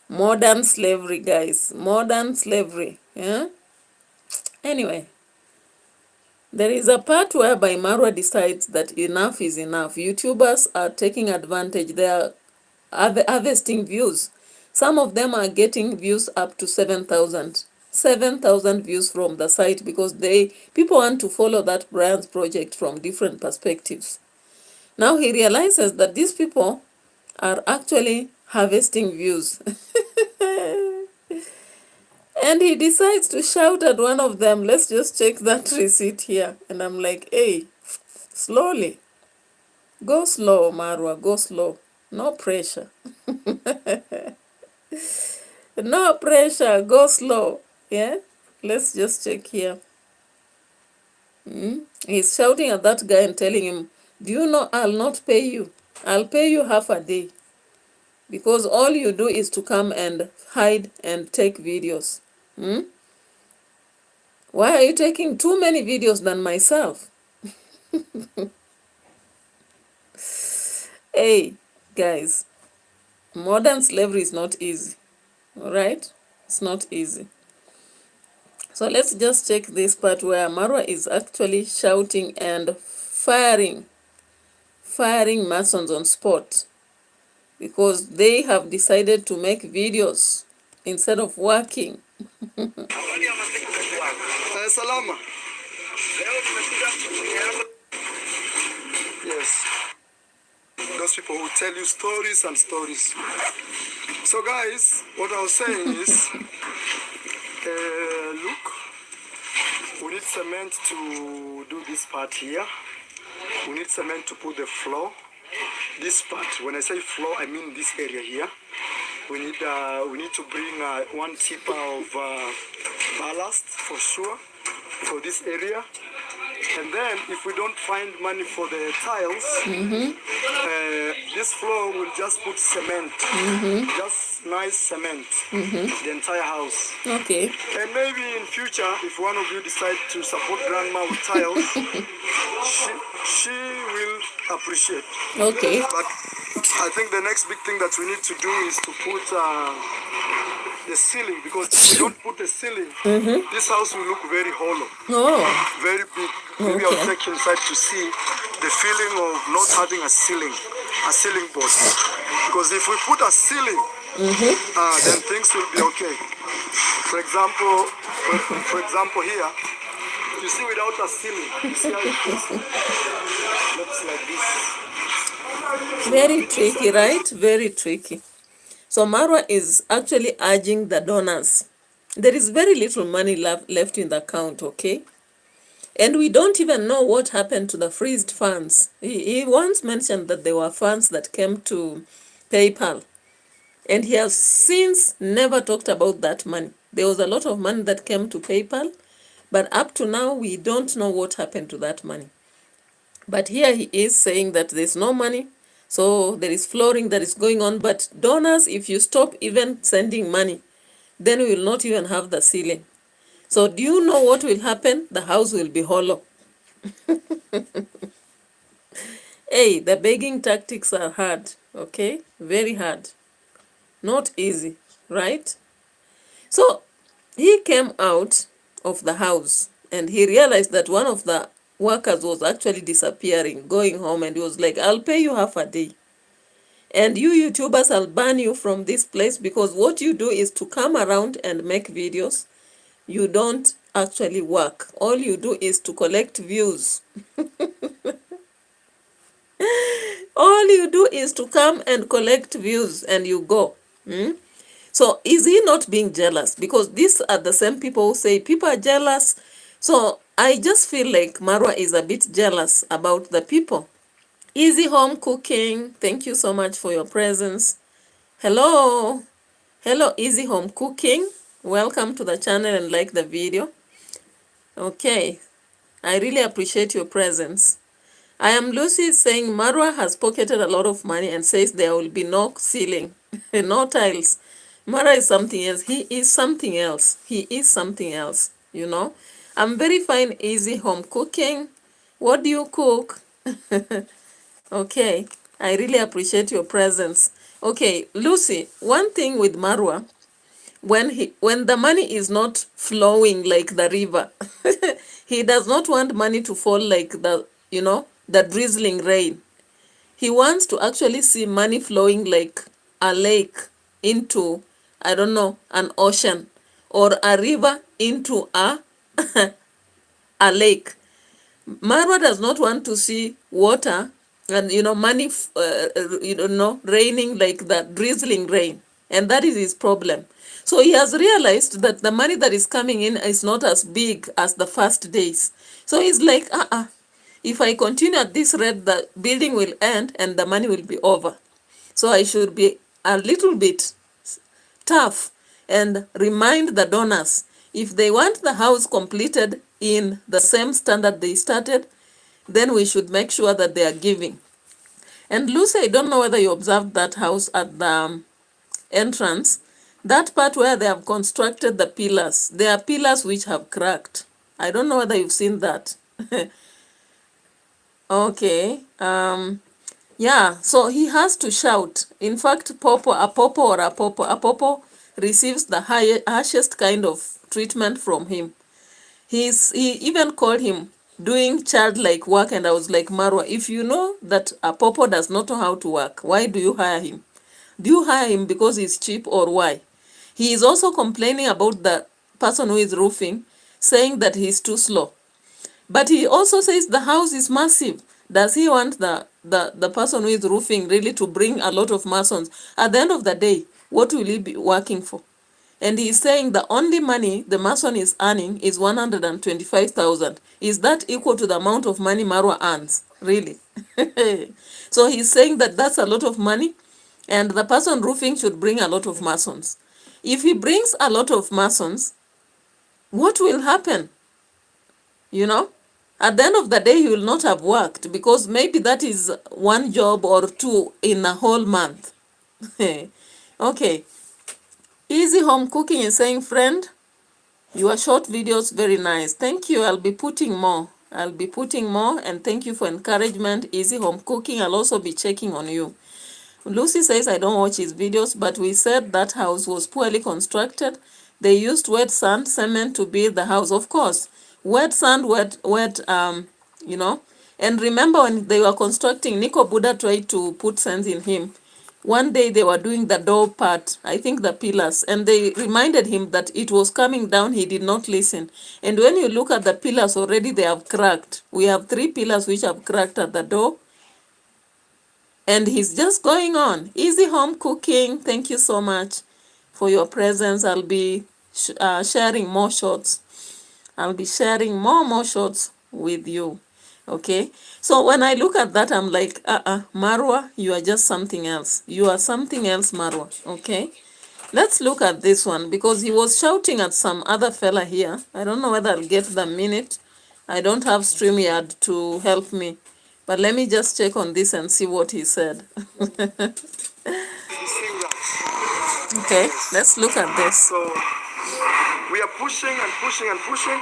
modern slavery, guys. Modern slavery. Yeah. Anyway, there is a part whereby Marwa decides that enough is enough. YouTubers are taking advantage. They are harvesting views. Some of them are getting views up to 7,000. 7,000 views from the site because people want to follow that brand's project from different perspectives. Now he realizes that these people are actually harvesting views. And he decides to shout at one of them. Let's just check that receipt here. And I'm like, hey, slowly. Go slow, Marwa, go slow. No pressure. No pressure, go slow. Yeah? Let's just check here. He's shouting at that guy and telling him, do you know I'll not pay you? I'll pay you half a day. Because all you do is to come and hide and take videos. Why are you taking too many videos than myself? Hey, guys, modern slavery is not easy. All right? It's not easy. So let's just check this part where Marwa is actually shouting and firing Masons on spot because they have decided to make videos instead of working. Salama. Yes. Those people who tell you stories and stories. So guys, what I was saying is, look, we need cement to do this part here. We need cement to put the floor. This part, when I say floor, I mean this area here. We need to bring 1 tipper of ballast for sure for this area. And then if we don't find money for the tiles, this floor will just put cement, just nice cement, the entire house. Okay. And maybe in future, if one of you decide to support grandma with tiles, she will appreciate. Okay. But I think the next big thing that we need to do is to put the ceiling, because if we don't put the ceiling, this house will look very hollow, very big. Maybe I'll take you inside to see the feeling of not having a ceiling board. Because if we put a ceiling, then things will be okay. For example, here, you see without a ceiling, you see how it looks like this. Very tricky, right? Very tricky. So Marwa is actually urging the donors. There is very little money left in the account, okay? And we don't even know what happened to the freezed funds. He once mentioned that there were funds that came to PayPal. And he has since never talked about that money. There was a lot of money that came to PayPal, but up to now, we don't know what happened to that money. But here he is saying that there's no money. So there is flooring that is going on. But donors, if you stop even sending money, then we will not even have the ceiling. So do you know what will happen? The house will be hollow. Hey, the begging tactics are hard, okay? Very hard. Not easy, right? So he came out of the house and he realized that one of the workers was actually disappearing, going home, and he was like, I'll pay you half a day. And you YouTubers, I'll ban you from this place because what you do is to come around and make videos. You don't actually work. All you do is to collect views. All you do is to come and collect views and you go. So is he not being jealous? Because these are the same people who say people are jealous. So I just feel like Marwa is a bit jealous about the people. Easy home cooking. Thank you so much for your presence. Hello. Hello, Easy Home Cooking. Welcome to the channel and like the video. Okay. I really appreciate your presence. I am Lucy saying Marwa has pocketed a lot of money and says there will be no ceiling, no tiles. Marwa is something else. He is something else. He is something else, you know. I'm very fine, Easy Home Cooking. What do you cook? Okay. I really appreciate your presence. Okay, Lucy, one thing with Marwa, when the money is not flowing like the river, he does not want money to fall like the drizzling rain. He wants to actually see money flowing like a lake into, I don't know, an ocean, or a river into a a lake. Marwa does not want to see water and money raining like the drizzling rain, and that is his problem. So he has realized that the money that is coming in is not as big as the first days. So he's like, if I continue at this rate, the building will end and the money will be over. So I should be a little bit tough and remind the donors, if they want the house completed in the same standard they started, then we should make sure that they are giving. And Lucy, I don't know whether you observed that house at the entrance, that part where they have constructed the pillars. There are pillars which have cracked. I don't know whether you've seen that. Okay. Yeah, so he has to shout. In fact, a popo receives the harshest kind of treatment from him. He even called him doing childlike work, and I was like, Marwa, if you know that a popo does not know how to work, why do you hire him? Do you hire him because he's cheap, or why? He is also complaining about the person who is roofing, saying that he's too slow. But he also says the house is massive. Does he want the person who is roofing really to bring a lot of masons? At the end of the day, what will he be working for? And he's saying the only money the mason is earning is 125,000. Is that equal to the amount of money Marwa earns? Really? So he's saying that that's a lot of money, and the person roofing should bring a lot of masons. If he brings a lot of masons, what will happen? At the end of the day, he will not have worked, because maybe that is one job or two in a whole month. Okay. Easy Home Cooking is saying, friend, your short videos very nice. Thank you. I'll be putting more. And thank you for encouragement. Easy Home Cooking. I'll also be checking on you. Lucy says, I don't watch his videos, but we said that house was poorly constructed. They used wet sand, cement to build the house. Of course, wet sand, And remember when they were constructing, Nico Buddha tried to put sense in him. One day they were doing the door part, I think the pillars, and they reminded him that it was coming down. He did not listen. And when you look at the pillars, already they have cracked. We have 3 pillars which have cracked at the door. And he's just going on. Easy Home Cooking, thank you so much for your presence. I'll be sharing more shots. I'll be sharing more shots with you. Okay, so when I look at that, I'm like, Marwa, you are just something else. You are something else, Marwa. Okay, let's look at this one, because he was shouting at some other fella here. I don't know whether I'll get the minute. I don't have StreamYard to help me, but let me just check on this and see what he said. Okay, let's look at this. So we are pushing and pushing and pushing.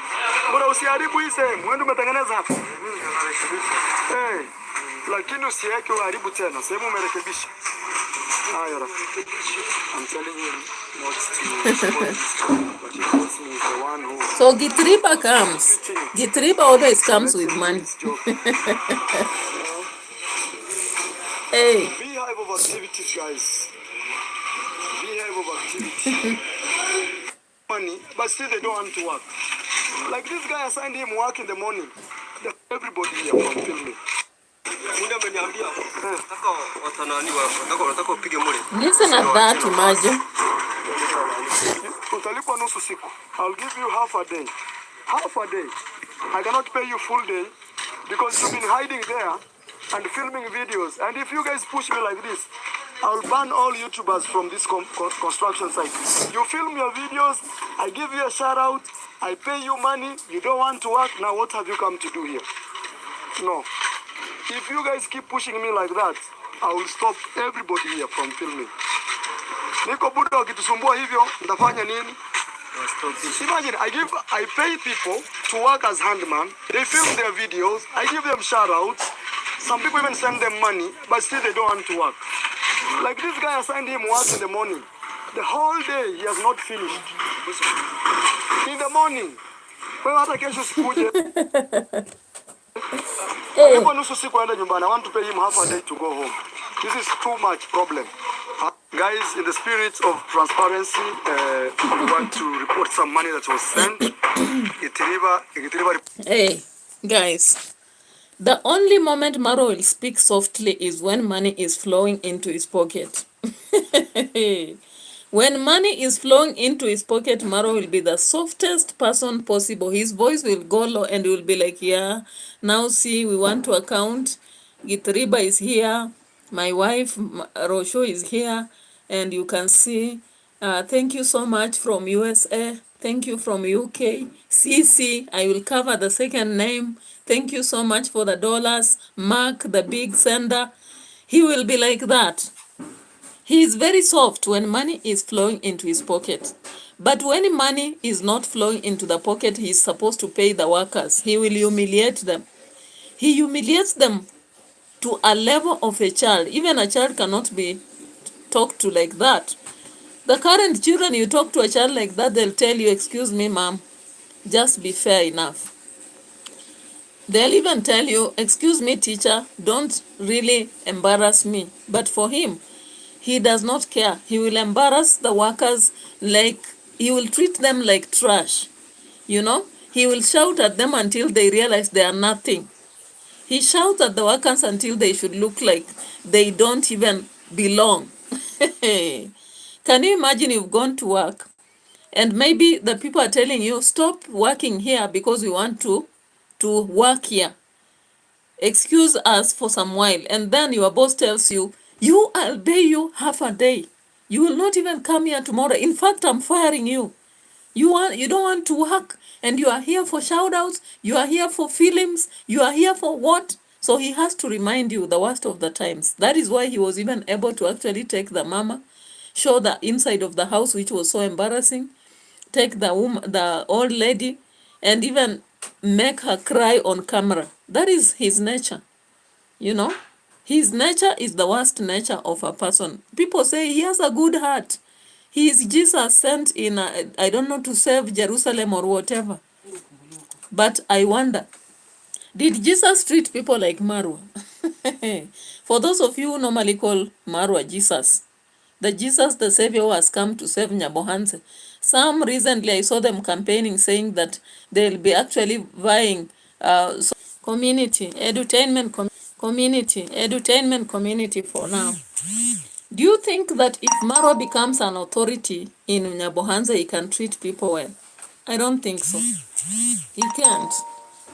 Mbona usiharibu hii sehemu? Wewe ndio umetengeneza hapo. Hey, lakini usiweke uharibu tena. Sehemu umerekebisha. Haya rafiki. I'm telling you not to spoil this job, but he calls me the one who... So Gitriba comes. Gitriba always comes with money. Hey. Beehive of activities, guys. Beehive of activities. Money, but still they don't want to work. Like this guy assigned him work in the morning. Everybody here from filming. Listen at that, imagine. I'll give you half a day. Half a day. I cannot pay you full day because you've been hiding there and filming videos. And if you guys push me like this, I'll ban all YouTubers from this construction site. You film your videos, I give you a shout out, I pay you money, you don't want to work, now what have you come to do here? No. If you guys keep pushing me like that, I will stop everybody here from filming. Niko buda wakitusumbua hivyo, nitafanya nini? Imagine, I pay people to work as handman, they film their videos, I give them shout outs, some people even send them money, but still they don't want to work. Like this guy assigned him work in the morning. The whole day he has not finished. In the morning. I want to pay him half a day to go home. This is too much problem. Guys, in the spirit of transparency, we want to report some money that was sent. Hey, guys. The only moment Maro will speak softly is when money is flowing into his pocket. When money is flowing into his pocket, Maro will be the softest person possible. His voice will go low and he will be like, yeah, now see, we want to account. Gitriba is here. My wife, Rosho, is here. And you can see, thank you so much from USA. Thank you from UK. CC, I will cover the second name. Thank you so much for the dollars. Mark, the big sender. He will be like that. He is very soft when money is flowing into his pocket. But when money is not flowing into the pocket, he is supposed to pay the workers. He will humiliate them. He humiliates them to a level of a child. Even a child cannot be talked to like that. The current children, you talk to a child like that, they'll tell you, excuse me, ma'am, just be fair enough. They'll even tell you, excuse me, teacher, don't really embarrass me. But for him, he does not care. He will embarrass the workers like, he will treat them like trash. You know, he will shout at them until they realize they are nothing. He shouts at the workers until they should look like they don't even belong. Can you imagine you've gone to work and maybe the people are telling you, stop working here because we want to work here. Excuse us for some while. And then your boss tells you, I'll pay you half a day. You will not even come here tomorrow. In fact, I'm firing you. You don't want to work. And you are here for shout-outs. You are here for films. You are here for what? So he has to remind you the worst of the times. That is why he was even able to actually take the mama, show the inside of the house, which was so embarrassing, take the woman, the old lady, and even make her cry on camera. That is his nature, you know. His nature is the worst nature of a person. People say he has a good heart. He is Jesus sent in, I don't know, to save Jerusalem or whatever. But I wonder, did Jesus treat people like Marwa? For those of you who normally call Marwa Jesus, the Jesus, the Savior who has come to save Nyabohanse, some recently I saw them campaigning saying that they'll be actually vying community, edutainment for now. Do you think that if Marwa becomes an authority in Nyabohanse, he can treat people well? I don't think so. He can't.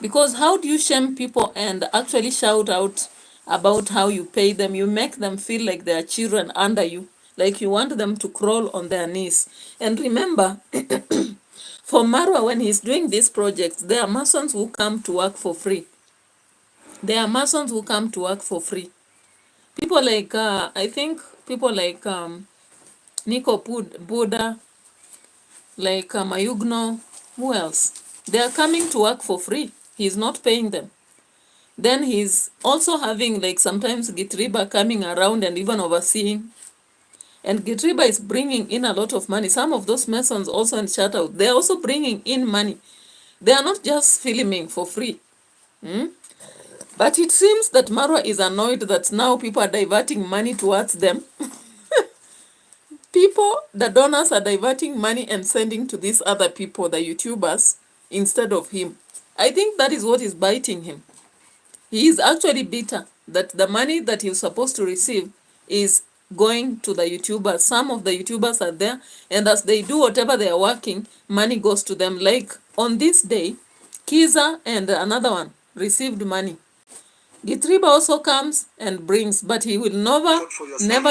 Because how do you shame people and actually shout out about how you pay them? You make them feel like they are children under you, like you want them to crawl on their knees. And remember, for Marwa, when he's doing these projects, there are Masons who come to work for free. There are Masons who come to work for free. People like, I think people like Nico Buddha, like Mayugno, who else? They are coming to work for free. He's not paying them. Then he's also having like sometimes Gitriba coming around and even overseeing. And Gitriba is bringing in a lot of money. Some of those Masons also in Shoutout, they're also bringing in money. They are not just filming for free. But it seems that Marwa is annoyed that now people are diverting money towards them. The donors are diverting money and sending to these other people, the YouTubers, instead of him. I think that is what is biting him. He is actually bitter that the money that he's supposed to receive is going to the YouTubers. Some of the YouTubers are there, and as they do whatever they are working, money goes to them. Like on this day, Kiza and another one received money. Gitriba also comes and brings, but he will never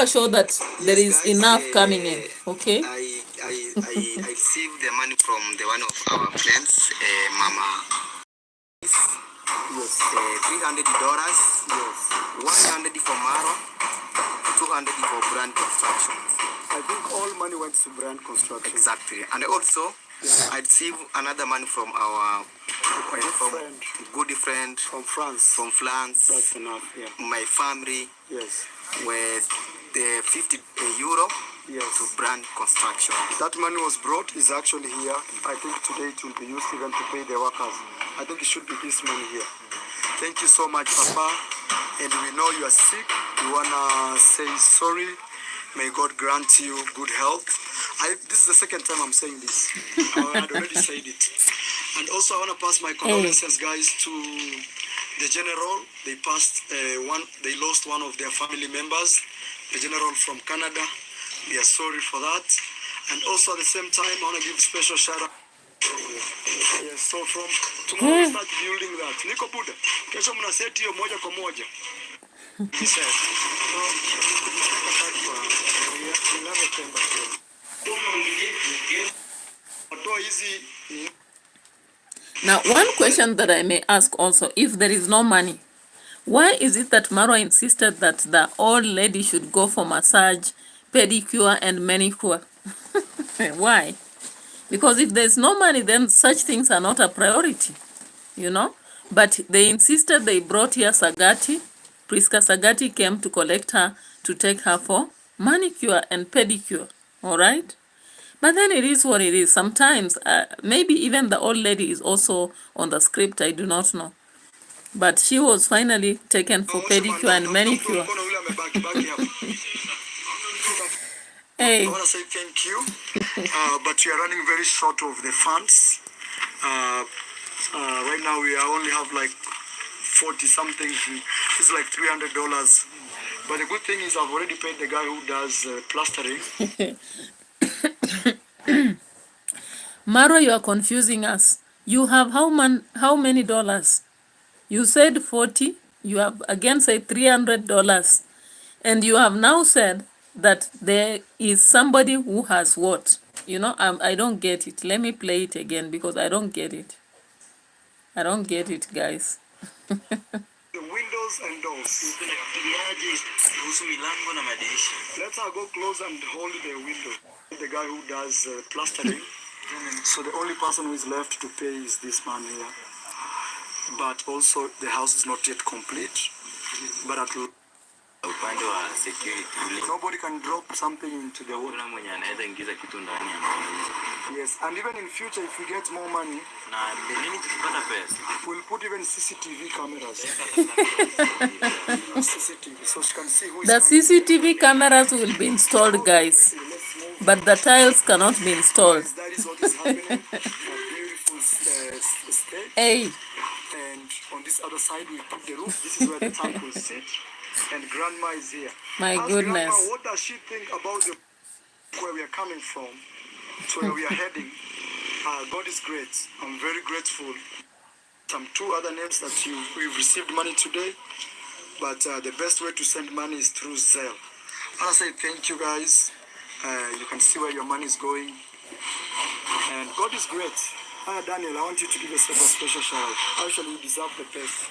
show that there is enough coming in. Okay. I received the money from one of our friends, Mama. Yes. $300. Yes. 100 for Mara, 200 for brand construction. I think all money went to brand construction. Exactly. And also, I received another money from our good friend from France. From France. That's enough. Yeah. My family. Yes. With the 50 euro. Yes. To brand construction. That money was brought, is actually here. I think today it will be used even to pay the workers. I think it should be this money here. Thank you so much, Papa. And we know you are sick. We wanna say sorry. May God grant you good health. This is the second time I'm saying this. I had already said it. And also I want to pass my condolences, guys, to the general. They passed they lost one of their family members, the general from Canada. We are sorry for that. And also at the same time, I want to give a special shout out. Yes, so from tomorrow we start building that. Niko Buddha. Kesho mna set hiyo moja kwa moja. He said. Now, one question that I may ask also, if there is no money, why is it that Marwa insisted that the old lady should go for massage, pedicure, and manicure? Why? Because if there's no money, then such things are not a priority, you know? But they insisted. They brought here Sagati. Priska Sagati came to collect her, to take her for manicure and pedicure, all right? But then it is what it is. Sometimes, maybe even the old lady is also on the script, I do not know. But she was finally taken for pedicure and manicure. Hey. I want to say thank you, but we are running very short of the funds. Right now we only have like 40 something. It's like $300. But the good thing is I've already paid the guy who does plastering. Maro, you are confusing us. You have how many dollars? You said 40. You have again said $300. And you have now said that there is somebody who has what? You know, I don't get it. Let me play it again because I don't get it. I don't get it, guys. The windows and doors. Let's go close and hold the window. The guy who does plastering. So the only person who is left to pay is this man here. But also the house is not yet complete. But at nobody can drop something into the water. Yes, and even in future, if we get more money, we'll put even CCTV cameras. CCTV, so she can see who is the CCTV cameras will be installed, guys, but the tiles cannot be installed. That is what is happening. A beautiful state. Hey. And on this other side, we put the roof. This is where the tank will sit. And Grandma is here. My Ask goodness. Grandma, what does she think about where we are coming from to where we are heading? God is great. I'm very grateful. Some two other names that we've received money today, but the best way to send money is through Zelle. I want to say thank you, guys. You can see where your money is going. And God is great. Daniel, I want you to give yourself a special shout out. Actually, you deserve the best.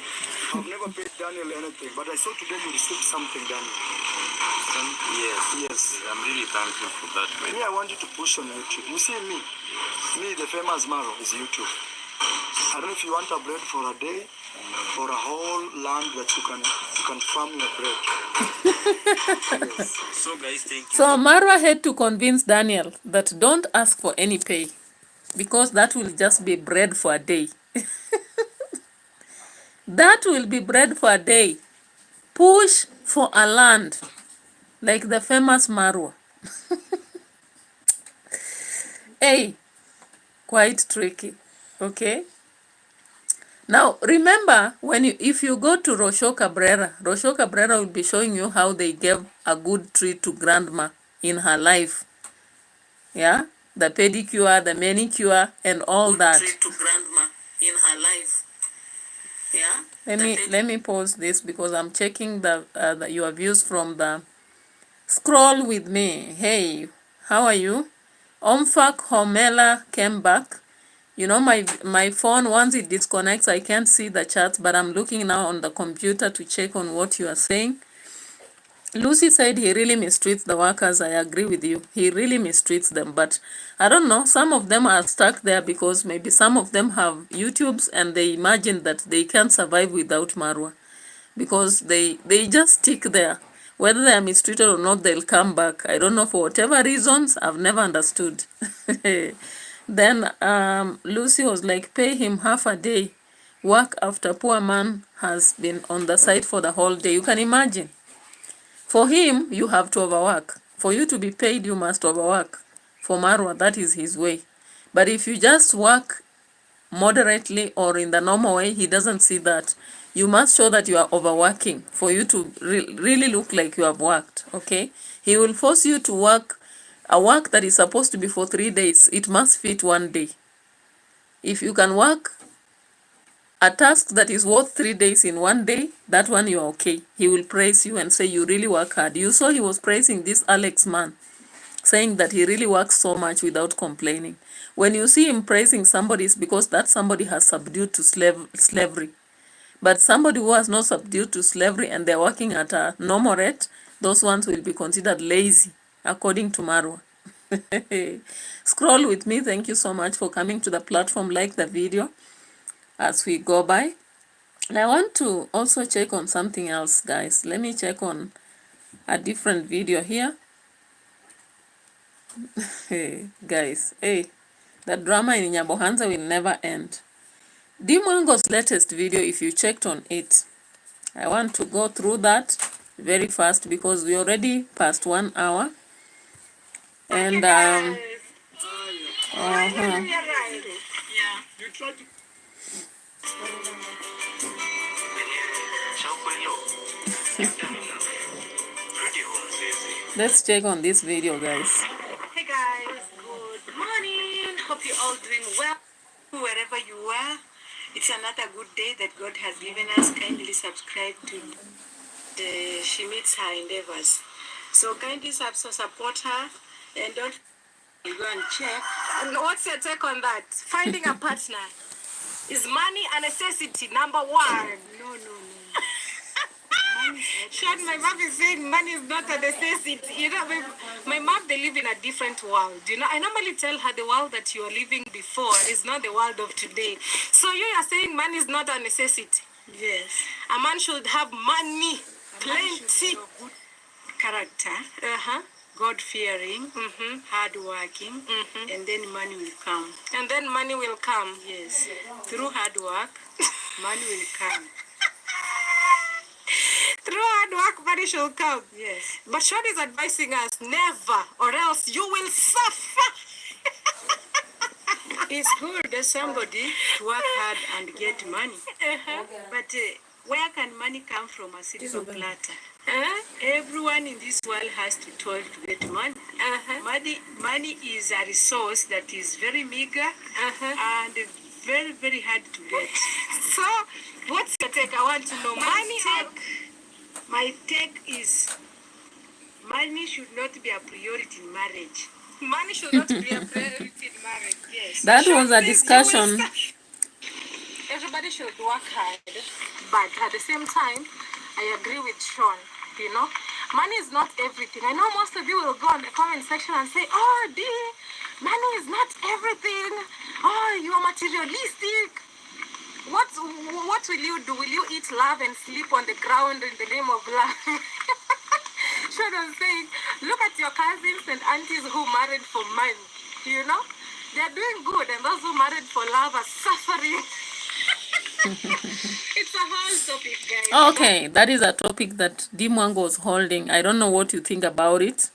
I've never paid Daniel anything, but I saw today you received something, Daniel. Yes. I'm really thankful for that. Me, I want you to push on YouTube. You see me, the famous Maro is YouTube. I don't know if you want a bread for a day, for a whole land that you can farm your bread. Yes. So guys, thank you. So Marwa had to convince Daniel that don't ask for any pay, because that will just be bread for a day. That will be bread for a day. Push for a land like the famous Marwa. Hey, quite tricky. Okay. Now remember, if you go to Rosho Cabrera will be showing you how they gave a good treat to grandma in her life. Yeah, the pedicure, the manicure, and all good that. Treat to grandma in her life. Yeah. Let me pause this because I'm checking your views from the scroll with me. Hey, how are you? Omfak Homela came back. You know, my phone, once it disconnects, I can't see the chat, but I'm looking now on the computer to check on what you are saying. Lucy said he really mistreats the workers. I agree with you. He really mistreats them, but I don't know. Some of them are stuck there because maybe some of them have YouTubes and they imagine that they can't survive without Marwa, because they just stick there. Whether they are mistreated or not, they'll come back. I don't know, for whatever reasons. I've never understood. Then Lucy was like, pay him half a day work after poor man has been on the site for the whole day. You can imagine. For him, you have to overwork. For you to be paid, you must overwork. For Marwa, that is his way. But if you just work moderately or in the normal way, he doesn't see that. You must show that you are overworking for you to really look like you have worked, okay? He will force you to work a work that is supposed to be for 3 days. It must fit 1 day. If you can work a task that is worth 3 days in 1 day, that one you are okay. He will praise you and say you really work hard. You saw he was praising this Alex man, saying that he really works so much without complaining. When you see him praising somebody, it's because that somebody has subdued to slavery. But somebody who has not subdued to slavery and they're working at a normal rate, those ones will be considered lazy, according to Marwa. Scroll with me. Thank you so much for coming to the platform. Like the video as we go by. And I want to also check on something else, guys. Let me check on a different video here. Hey, guys, hey, the drama in Nyabohanza will never end. MWANGO's latest video, if you checked on it, I want to go through that very fast because we already passed 1 hour. And let's check on this video, guys. Hey guys, good morning. Hope you're all doing well wherever you are. It's another good day that God has given us. Kindly subscribe to she meets her endeavors. So kindly support her and don't go and check. And what's your take on that? Finding a partner. Is money a necessity? Number one. No. Sean, my mom is saying money is not a necessity. You know, my mom, they live in a different world. You know, I normally tell her the world that you are living before is not the world of today. So you are saying money is not a necessity? Yes. A man should have money, plenty, character, God-fearing, hard-working, and then money will come. And then money will come? Yes. Through hard work, money will come. Through hard work, money shall come. Yes. But Sean is advising us, never, or else you will suffer. It's good as somebody to work hard and get money. But where can money come from a silver platter? Everyone in this world has to toil to get money. Money is a resource that is very meager and very, very hard to get. So, what's your take? I want to know. My take is money should not be a priority in marriage. Money should not be a priority in marriage, yes. That was a discussion. Everybody should work hard, but at the same time, I agree with Sean, you know. Money is not everything. I know most of you will go in the comment section and say, oh, DEE, money is not everything. Oh, you are materialistic. What will you do? Will you eat love and sleep on the ground in the name of love? Sean was saying, look at your cousins and aunties who married for money. You know, they're doing good, and those who married for love are suffering. It's a whole topic, guys. Okay, that is a topic that MWANGO was holding. I don't know what you think about it.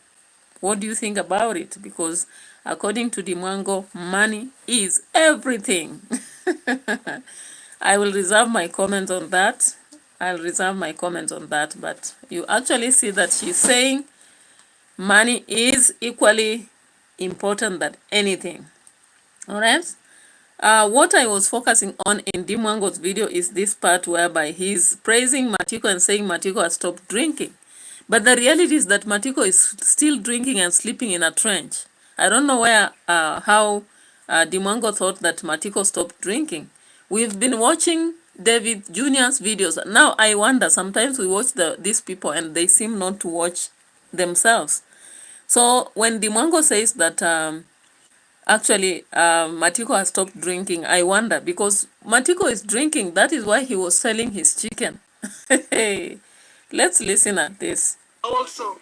What do you think about it? Because according to MWANGO, money is everything. I will reserve my comments on that. But you actually see that she's saying money is equally important than anything. All right. What I was focusing on in MWANGO's video is this part whereby he's praising Matiko and saying Matiko has stopped drinking. But the reality is that Matiko is still drinking and sleeping in a trench. I don't know how MWANGO thought that Matiko stopped drinking. We've been watching David Jr.'s videos. Now I wonder, sometimes we watch these people and they seem not to watch themselves. So when MWANGO says that actually Matiko has stopped drinking, I wonder, because Matiko is drinking, that is why he was selling his chicken. Let's listen at this. Also,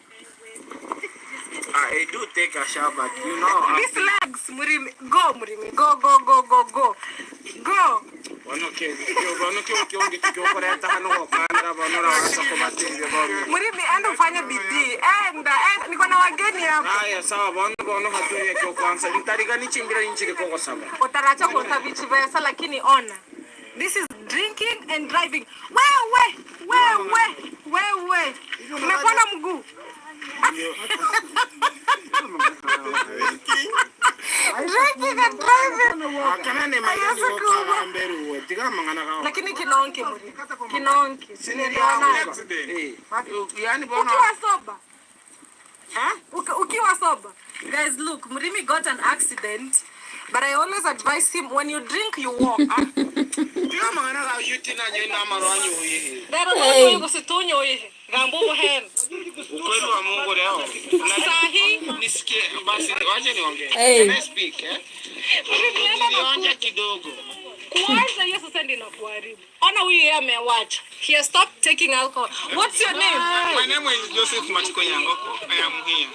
I do take a shower, but you know. these legs, Murimi, go, Murimi, go, go, go, go, go, go. Murimi, enda ufanye bidii. Enda, niko na wageni hapa. Haya, sawa, bono hatuye kwa kwanza. Nitariga nichimbira inchike kwa sababu. Utaracha kwa vichivesa, lakini ona. This is drinking and driving. Wewe. Umepona mguu. Drinking and driving. Lakini kinonki muri. Kinonki. Ukiwa soba. Ukiwa soba. Guys, look, Murimi got an accident. But I always advise him, when you drink, you walk. Hey. He has stopped taking alcohol. What's your name? My name is Joseph Matiko Yango. I am here.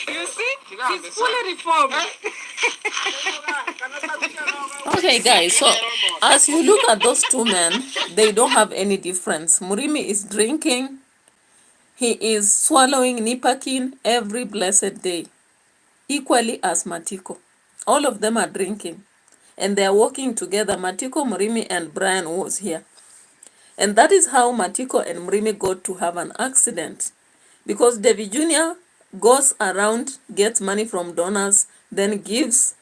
You see? He's fully reformed. Okay, guys, so as you look at those two men, they don't have any difference. Murimi is drinking. He is swallowing Nipakin every blessed day, equally as Matiko. All of them are drinking. And they are working together. Matiko, Murimi, and Brian was here. And that is how Matiko and Murimi got to have an accident. Because David Jr. goes around, gets money from donors, then gives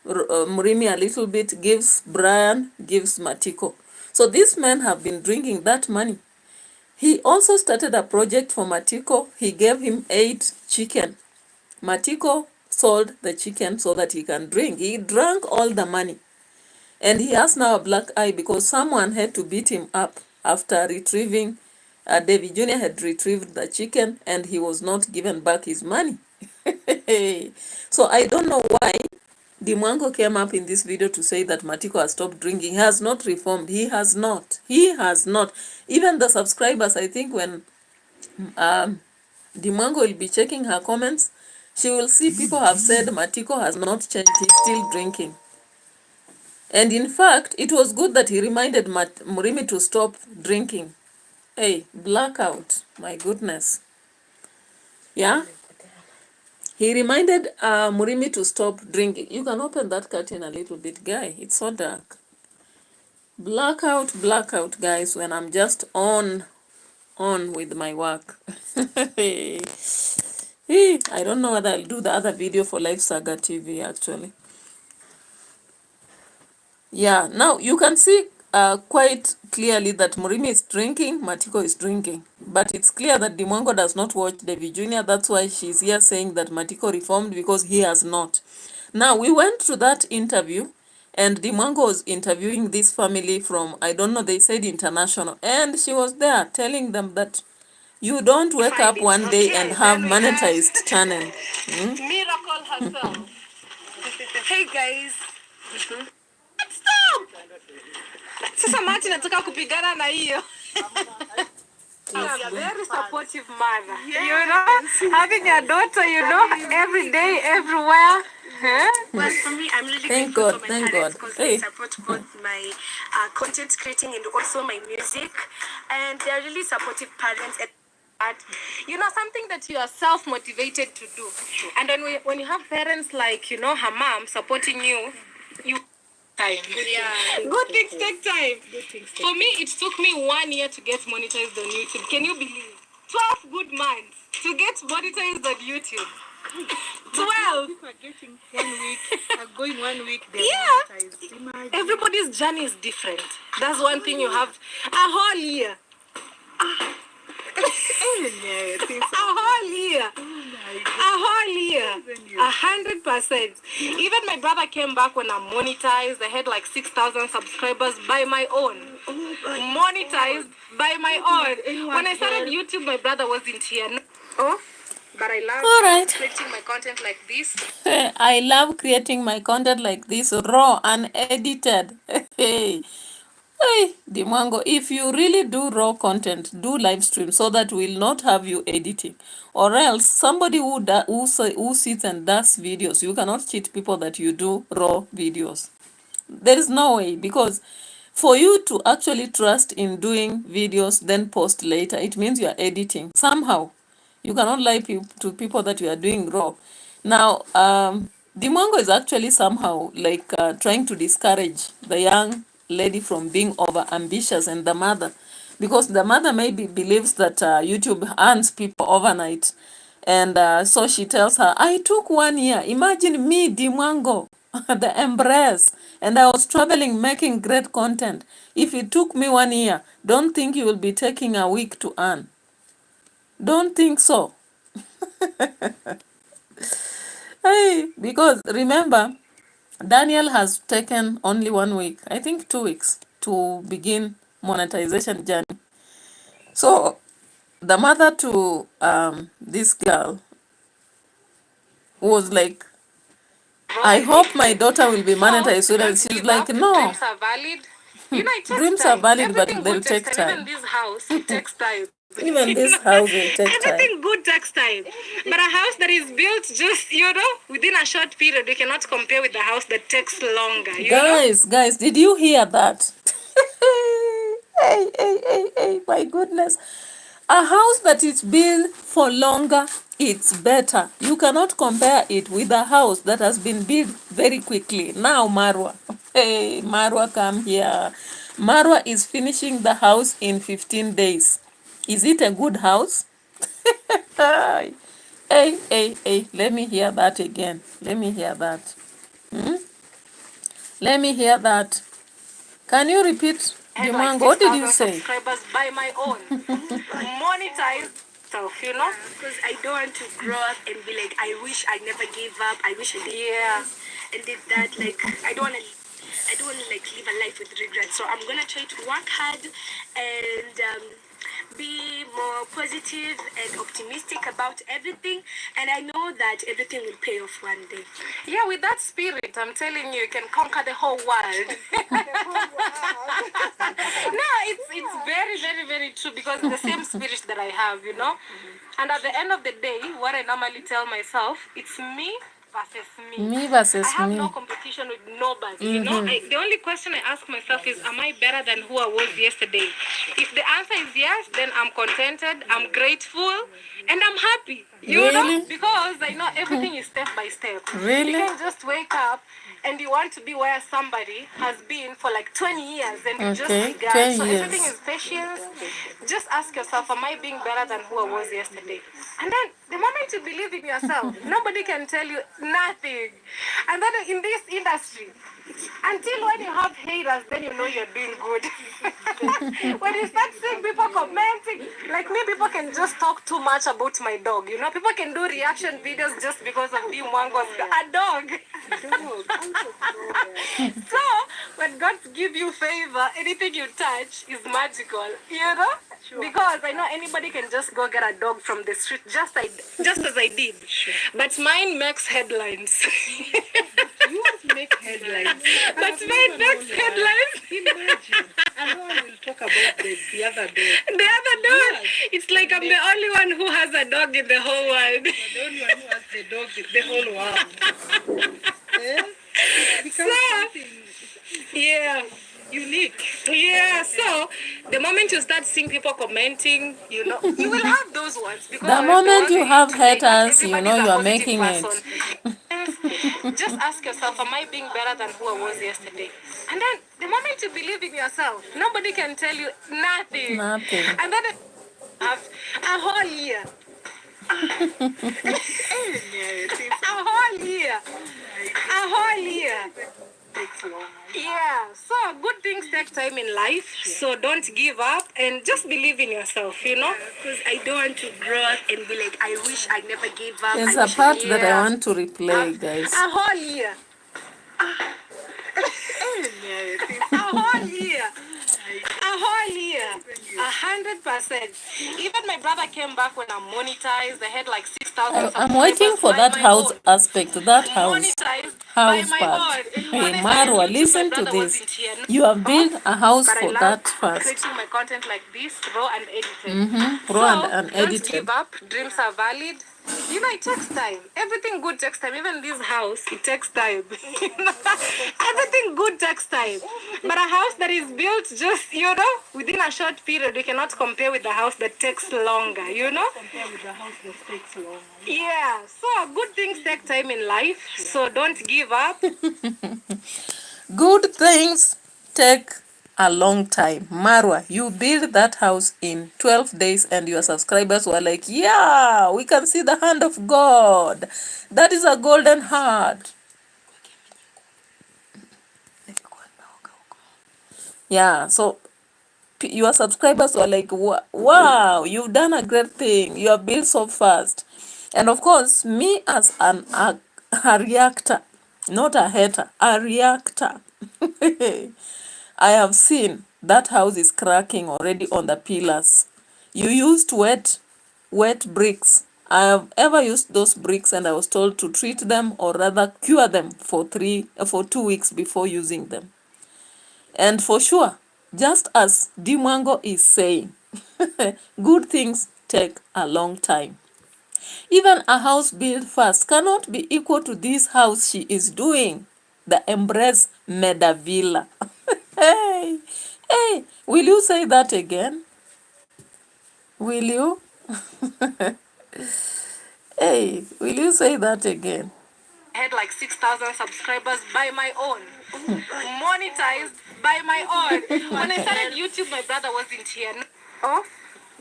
Murimi a little bit, gives Brian, gives Matiko. So these men have been drinking that money. He also started a project for Matiko. He gave him 8 chicken. Matiko sold the chicken so that he can drink. He drank all the money. And he has now a black eye because someone had to beat him up after retrieving, David Jr. had retrieved the chicken and he was not given back his money. So I don't know why MWANGO came up in this video to say that Matiko has stopped drinking. He has not reformed. He has not. Even the subscribers, I think when MWANGO will be checking her comments, she will see people have said Matiko has not changed. He's still drinking. And in fact, it was good that he reminded Murimi to stop drinking. Hey, blackout. My goodness. Yeah? He reminded Murimi to stop drinking. You can open that curtain a little bit, guy. It's so dark. Blackout, guys, when I'm just on with my work. I don't know whether I'll do the other video for Life Saga TV, actually. Yeah, now you can see quite clearly that Murimi is drinking, Matiko is drinking. But it's clear that MWANGO does not watch David Jr. That's why she's here saying that Matiko reformed, because he has not. Now, we went to that interview, and MWANGO was interviewing this family from, I don't know, they said international. And she was there telling them that you don't wake up one day and have monetized channel. Miracle herself. Hey, guys. Sasa Martin nataka kupigana na hiyo. A very supportive mother. You know, having your daughter, you know, every day, everywhere. Well, for me, I'm really Thank grateful God, for my thank parents God. because Hey. they support both my content creating and also my music, and they're really supportive parents. At, you know, something that you are self-motivated to do. And then when you have parents like, you know, her mom supporting you, you time. Good things take time. For me, it took me 1 year to get monetized on YouTube. Can you believe? 12 good months to get monetized on YouTube. 12. People are getting 1 week, are going 1 week, they're Yeah. monetized. Imagine. Everybody's journey is different. That's one thing you have. A whole year. Yeah, things A whole year. A whole year. 100%. Even my brother came back when I monetized. I had like 6,000 subscribers by my own. Monetized by my own. When I started YouTube, my brother wasn't here. Oh, but I love All right. creating my content like this. I love creating my content like this, raw, unedited. Hey. Hey, Dimwango, if you really do raw content, do live stream so that we'll not have you editing. Or else, somebody who sits and does videos, you cannot cheat people that you do raw videos. There is no way, because for you to actually trust in doing videos, then post later, it means you are editing. Somehow, you cannot lie to people that you are doing raw. Now, Dimongo is actually somehow like trying to discourage the young lady from being over ambitious, and the mother, because the mother maybe believes that YouTube earns people overnight. And so she tells her, I took 1 year. Imagine me, Dimwango, the embrace. And I was traveling, making great content. If it took me 1 year, don't think you will be taking a week to earn. Don't think so. Hey, because remember, Daniel has taken only 1 week, I think 2 weeks, to begin monetization journey. So the mother to this girl was like, I hope my daughter will be monetized soon. And she's like, no, Dreams are valid. You know, it takes dreams time. are valid, but Everything they'll good takes take time. Even time. this house, it takes time. Even this house will take time. Everything good takes time. But a house that is built just, you know, within a short period, we cannot compare with the house that takes longer. You know? Guys, did you hear that? Hey, my goodness. A house that is built for longer, it's better. You cannot compare it with a house that has been built very quickly. Now, Marwa. Hey, Marwa, come here. Marwa is finishing the house in 15 days. Is it a good house? Hey, let me hear that again. Let me hear that. Let me hear that. Can you repeat, I had like Dimango? What did you 6,000 say? subscribers by my own. Monetized stuff, you know? Because I don't want to grow up and be like, I wish I never gave up. I wish I did this and did that. Like, I don't want to like live a life with regrets. So I'm gonna try to work hard and be more positive and optimistic about everything. And I know that everything will pay off one day. Yeah, with that spirit, I'm telling you, you can conquer the whole world. No, it's very, very, very true, because it's the same spirit that I have, you know. And at the end of the day, what I normally tell myself, it's me versus me. Me versus I have me. no competition with nobody, you know. The only question I ask myself is, am I better than who I was yesterday? If the answer is yes, then I'm contented, I'm grateful, and I'm happy. You Really? know, because I know everything is step by step. Really? You can just wake up and you want to be where somebody has been for like 20 years and you just Okay, began. 20 So everything years. is patience. Just ask yourself, am I being better than who I was yesterday? And then the moment you believe in yourself, nobody can tell you nothing. And then in this industry, until when you have haters, then you know you're doing good. When you start seeing people commenting, like me, people can just talk too much about my dog. You know, people can do reaction videos just because of being MWANGO's a dog. So when God gives you favor, anything you touch is magical. You know, because I know anybody can just go get a dog from the street, just as I did. But mine makes headlines. Yours make headlines. That's my next headline. Imagine. And no one will talk about the other dog. The other dog. It's like I'm the only one who has a dog in the whole world. You're the only one who has the dog in the whole world. Eh? Because something Yeah. unique. Yeah, so the moment you start seeing people commenting, you know, you will have those ones. Because The moment you have like, not haters, you everybody's know a you are positive making it. person. Just ask yourself, am I being better than who I was yesterday? And then the moment you believe in yourself, nobody can tell you nothing. Nothing. And then have a whole year. A whole year. A whole year. Yeah, so good things take time in life, so don't give up and just believe in yourself, you know? Because I don't want to grow up and be like, I wish I never gave up. There's I a wish part that I Yeah. want to replay, guys. A whole year. A whole year. A whole year. 100%. Even my brother came back when I monetized. I had like 6,000 I'm waiting for that house aspect, that house Monetized by house my part. own. Hey, When I started Marwa, YouTube, my listen to brother this. wasn't here. You have built a house But I for love that first. creating my content like this, raw and edited. Raw and So, unedited. don't give up. Dreams are valid. You know, it takes time. Everything good takes time. Even this house, it takes time. Everything good takes time. But a house that is built just, you know, within a short period, you cannot compare with the house that takes longer, you know? Compare with the house that takes long. Yeah. So, good things take time in life. So, don't give up. Good things take a long time. Marwa, you built that house in 12 days and your subscribers were like, yeah, we can see the hand of God. That is a golden heart. Yeah, so your subscribers were like, wow, you've done a great thing. You have built so fast. And of course, me as a reactor, not a hater, a reactor. I have seen that house is cracking already on the pillars. You used wet bricks. I have ever used those bricks and I was told to treat them or rather cure them for 2 weeks before using them. And for sure, just as MWANGO is saying, good things take a long time. Even a house built fast cannot be equal to this house she is doing, the Embrace Meda Villa. Hey, hey, will you say that again? Will you? Hey, will you say that again? I had like 6,000 subscribers by my own. Monetized by my own. When I started YouTube, my brother wasn't here. Oh,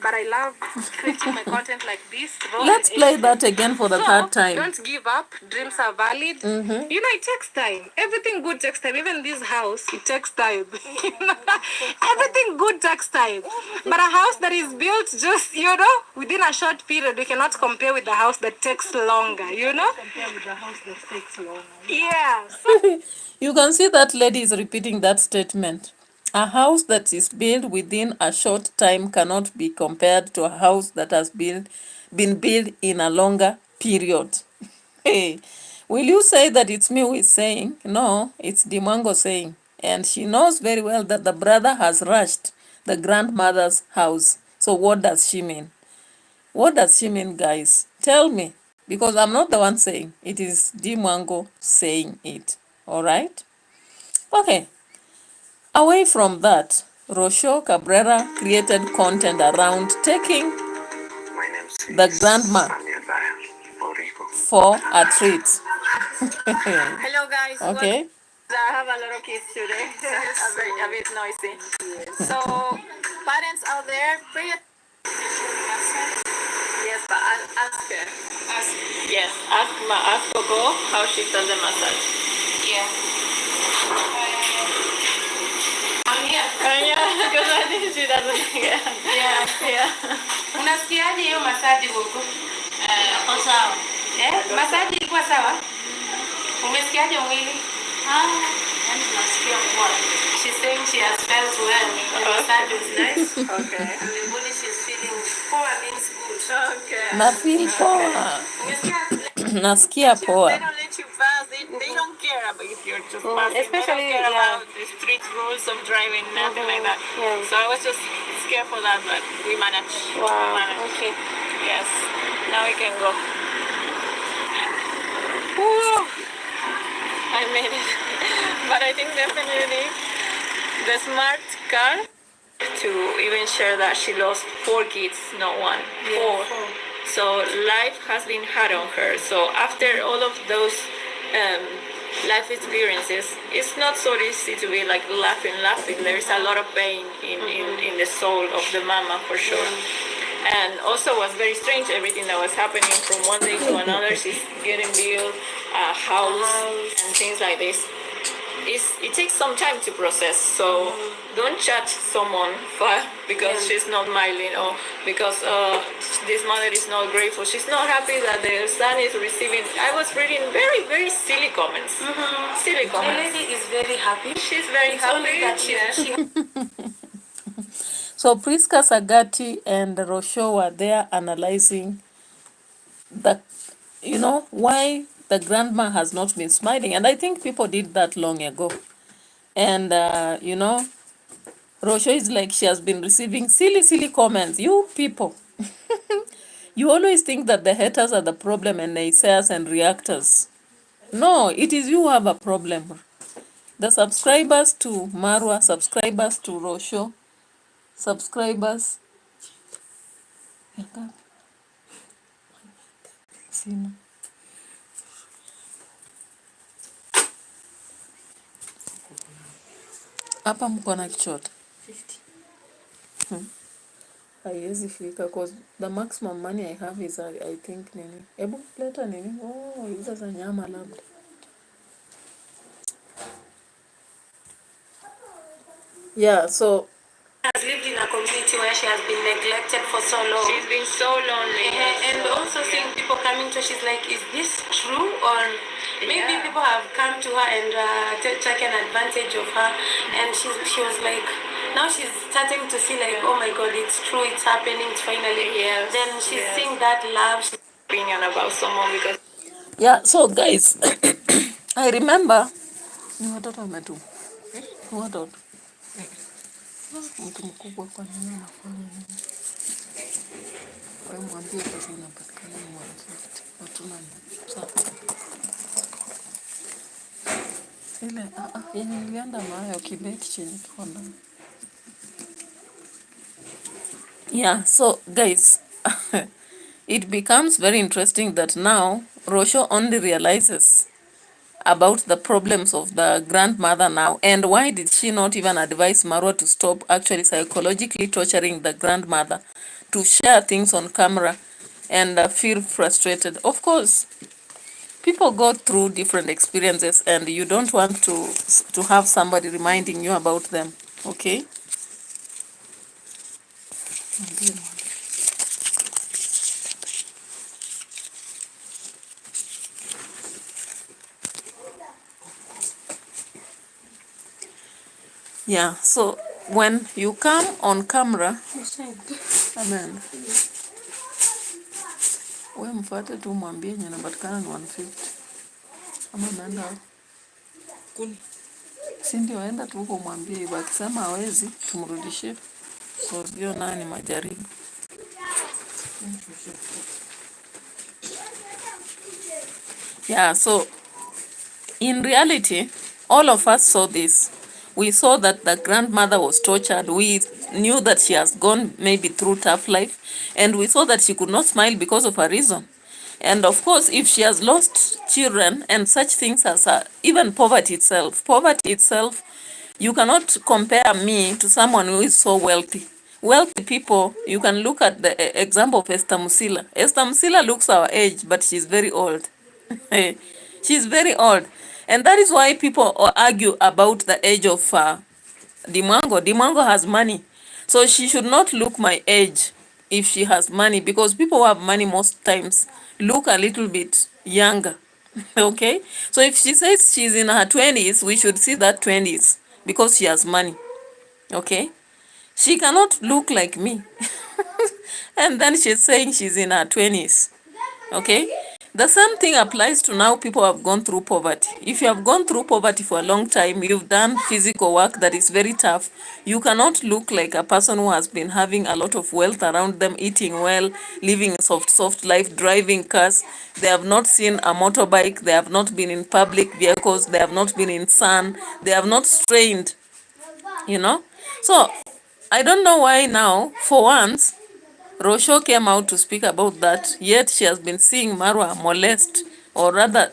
but I love creating my content like this. Let's play that again for the third time. Don't give up. Dreams are valid. You know, it takes time. Everything good takes time. Even this house, it takes time. Everything good takes time. But a house that is built just, you know, within a short period, we cannot compare with the house that takes longer, you know? Compare with the house that takes long. Yeah. So You can see that lady is repeating that statement. A house that is built within a short time cannot be compared to a house that has been built in a longer period. Hey, will you say that it's me who is saying? No, it's MWANGO saying. And she knows very well that the brother has rushed the grandmother's house. So what does she mean? What does she mean, guys? Tell me. Because I'm not the one saying. It is MWANGO saying it. Alright? Okay. Away from that, Rocio Cabrera created content around taking the grandma for a treat. hello guys. Okay? I have a lot of kids today. a bit noisy. So, parents out there, pay attention. Yes, but ask her. Yes, ask Coco how she does the massage. Yeah. I'm here. Yeah, because I think she doesn't. Yeah. Unasikiaje hiyo massage Coco? Kwa sawa. Massage ilikuwa sawa? Umesikiaje mwili? She's saying she has felt well. The massage was nice. Okay. And the body she's feeling poor means good. Okay. Na feel poa. Nasikia poa. They don't let you fast. They don't care about if you're you're just passing. Especially, they don't care about the street rules of driving, nothing like that. Yeah. So I was just scared for that, but we managed. Wow. Okay. Yes. Now we can go. Woo! I made it. But I think definitely the smart car to even share that she lost 4 kids, not one, 4. So life has been hard on her. So after all of those life experiences, it's not so easy to be like laughing. There's a lot of pain in the soul of the mama for sure. And also was very strange everything that was happening from one day to another. She's getting built a house and things like this. It takes some time to process, so don't judge someone because she's not smiling or because this mother is not grateful. She's not happy that their son is receiving. I was reading very, very silly comments. Silly comments. The lady is very happy. She's very happy. That she So Priska Sagati and Rosho were there analyzing the, why the grandma has not been smiling. And I think people did that long ago. And, Rosho is like she has been receiving silly comments. You people, you always think that the haters are the problem and naysayers and reactors. No, it is you who have a problem. The subscribers to Marwa, subscribers to Rosho, subscribers. Sina. Hapa mko na kichota 50. Haiwezi fika cause the maximum money I have is I think nini. Ebu leta nini? Oh, hizo za nyama labda. Yeah, so has lived in a community where she has been neglected for so long. She's been so lonely. And also seeing people coming to her, she's like, is this true? Or maybe people have come to her and taken advantage of her. And she was like, now she's starting to see like, oh my God, it's true, it's happening, it's finally here. Then she's seeing that love. She's opinion about someone because... Yeah, so guys, I remember... What? Mtu mkubwa kwa nini anafanya nini? Wewe mwambie kazi inapatikana ni 150. Hatuna sawa. Ile yenye nilienda nayo kibeti chenye tuko ndani. Yeah, so guys, it becomes very interesting that now Rosho only realizes about the problems of the grandmother now, and why did she not even advise Marwa to stop actually psychologically torturing the grandmother, to share things on camera and feel frustrated? Of course, people go through different experiences and you don't want to have somebody reminding you about them, okay? Yeah, so when you come on camera, amen. We mfuate tu mwambie yenye inapatikana ni 150. Ama unaenda kuni. Si ndio aenda tu huko mwambie hivyo, akisema hawezi tumrudishie. So hiyo nayo ni majaribu. Yeah, so in reality, all of us saw this. We saw that the grandmother was tortured. We knew that she has gone maybe through tough life. And we saw that she could not smile because of her reason. And of course, if she has lost children and such things as even poverty itself, you cannot compare me to someone who is so wealthy. Wealthy people, you can look at the example of Esther Musila. Esther Musila looks our age, but she's very old. She's very old. And that is why people argue about the age of DeMwango. DeMwango has money. So she should not look my age if she has money, because people who have money most times look a little bit younger. Okay? So if she says she's in her 20s, we should see that 20s because she has money. Okay? She cannot look like me. And then she's saying she's in her 20s. Okay? The same thing applies to now people who have gone through poverty. If you have gone through poverty for a long time, you've done physical work that is very tough, you cannot look like a person who has been having a lot of wealth around them, eating well, living a soft life, driving cars. They have not seen a motorbike, they have not been in public vehicles, they have not been in sun, they have not strained, you know. So I don't know why now, for once, Rosho came out to speak about that, yet she has been seeing Marwa molest, or rather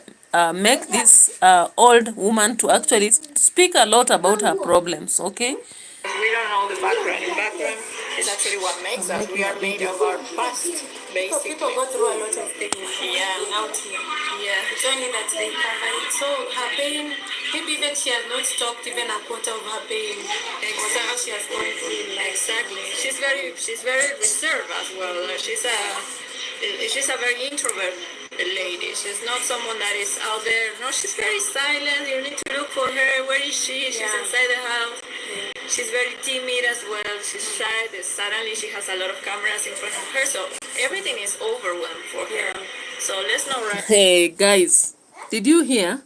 make this old woman to actually speak a lot about her problems, okay? We don't know the background. The background is actually what makes us. We are made of our past, basically. People go through a lot of things Yeah. out here. Yeah. It's only that they cover it. So her pain, maybe even she has not talked even a quarter of her pain. Whatever she has gone through in life. Exactly. She's very reserved as well. She's a very introvert lady. She's not someone that is out there. No, she's very silent. You need to look for her. Where is she? She's inside the house. She's very timid as well. She's shy. Suddenly she has a lot of cameras in front of her. So everything is overwhelmed for her. So let's not rush. Hey guys, did you hear?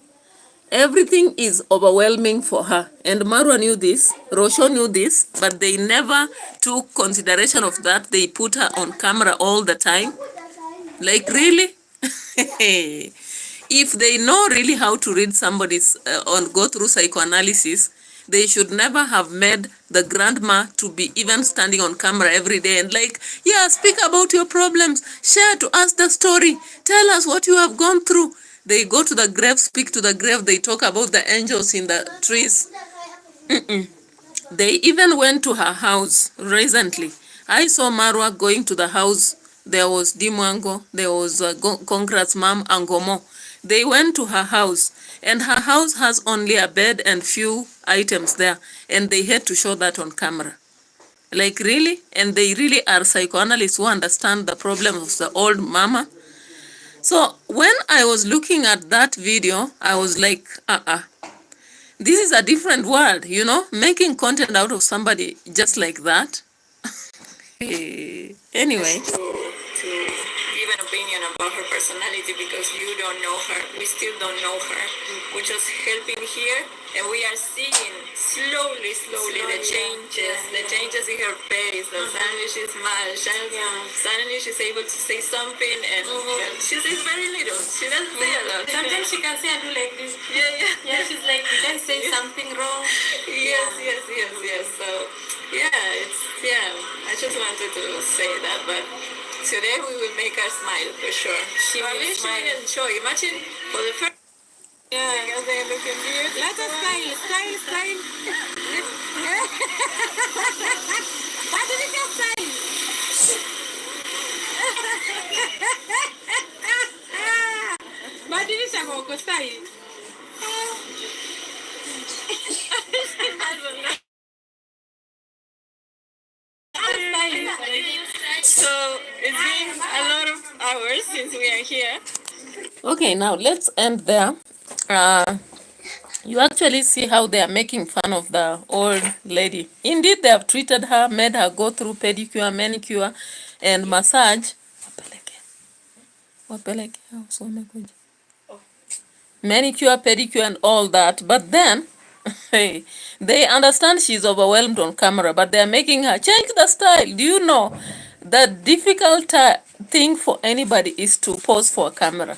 Everything is overwhelming for her. And Marwa knew this, Rosho knew this, but they never took consideration of that. They put her on camera all the time. Like, really? If they know really how to read somebody's or go through psychoanalysis, they should never have made the grandma to be even standing on camera every day and like, yeah, speak about your problems, share to us the story, tell us what you have gone through. They go to the grave, speak to the grave, they talk about the angels in the trees. They even went to her house recently. I saw Marwa going to the house. There was MWANGO, there was Congrats Mom Angomo. They went to her house, and her house has only a bed and few items there, and they had to show that on camera. Like, really? And they really are psychoanalysts who understand the problems of the old mama. So when I was looking at that video, I was like, this is a different world, you know, making content out of somebody just like that. Anyway. To give an opinion about her personality because you don't know her. We still don't know her. We're just helping here, and we are seeing slowly the changes in her face. Suddenly she's smile, suddenly she's able to say something, and she says very little. She doesn't say a lot. Sometimes she can say and do like this. Yeah, she's like, you can say something wrong. Yes. So, I just wanted to say that, but today we will make her smile for sure. She will enjoy. Imagine for the first. Yeah, they're looking beautiful. Let us style. What did you just say? What did you say about style? So it's been a lot of hours since we are here. Okay, now let's end there. You actually see how they are making fun of the old lady. Indeed, they have treated her, made her go through pedicure, manicure, and massage. Manicure, pedicure, and all that. But then, hey, they understand she's overwhelmed on camera, but they are making her change the style. Do you know the difficult thing for anybody is to pose for a camera?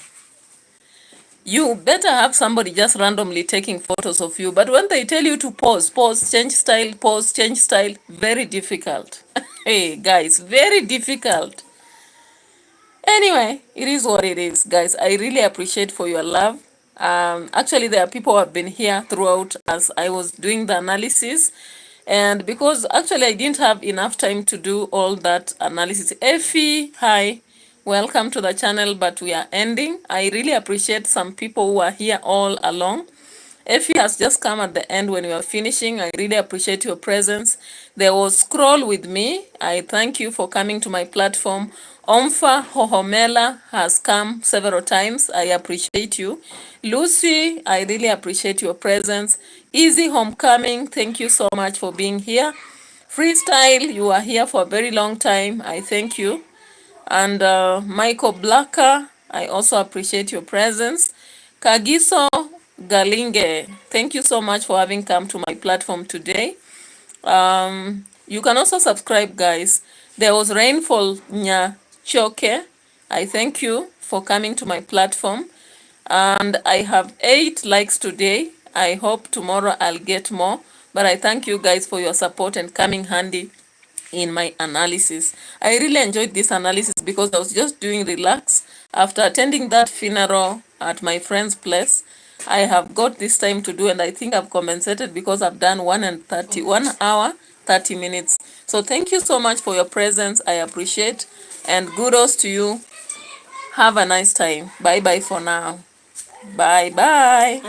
You better have somebody just randomly taking photos of you. But when they tell you to pose, change style, very difficult. Hey, guys, very difficult. Anyway, it is what it is, guys. I really appreciate for your love. Actually, there are people who have been here throughout as I was doing the analysis. And because actually I didn't have enough time to do all that analysis. Effie, hi. Welcome to the channel, but we are ending. I really appreciate some people who are here all along. Effie has just come at the end when we are finishing. I really appreciate your presence. There was Scroll with me. I thank you for coming to my platform. Omfa Hohomela has come several times. I appreciate you. Lucy, I really appreciate your presence. Easy Homecoming, thank you so much for being here. Freestyle, you are here for a very long time. I thank you. And Michael Blacker, I also appreciate your presence. Kagiso Galinge, thank you so much for having come to my platform today. You can also subscribe, guys. There was Rainfall Nyachoke. I thank you for coming to my platform. And I have 8 likes today. I hope tomorrow I'll get more. But I thank you guys for your support and coming handy in my analysis. I really enjoyed this analysis because I was just doing relax. After attending that funeral at my friend's place, I have got this time to do, and I think I've compensated because I've done 1 hour, 30 minutes. So thank you so much for your presence. I appreciate, and kudos to you. Have a nice time. Bye bye for now. Bye bye.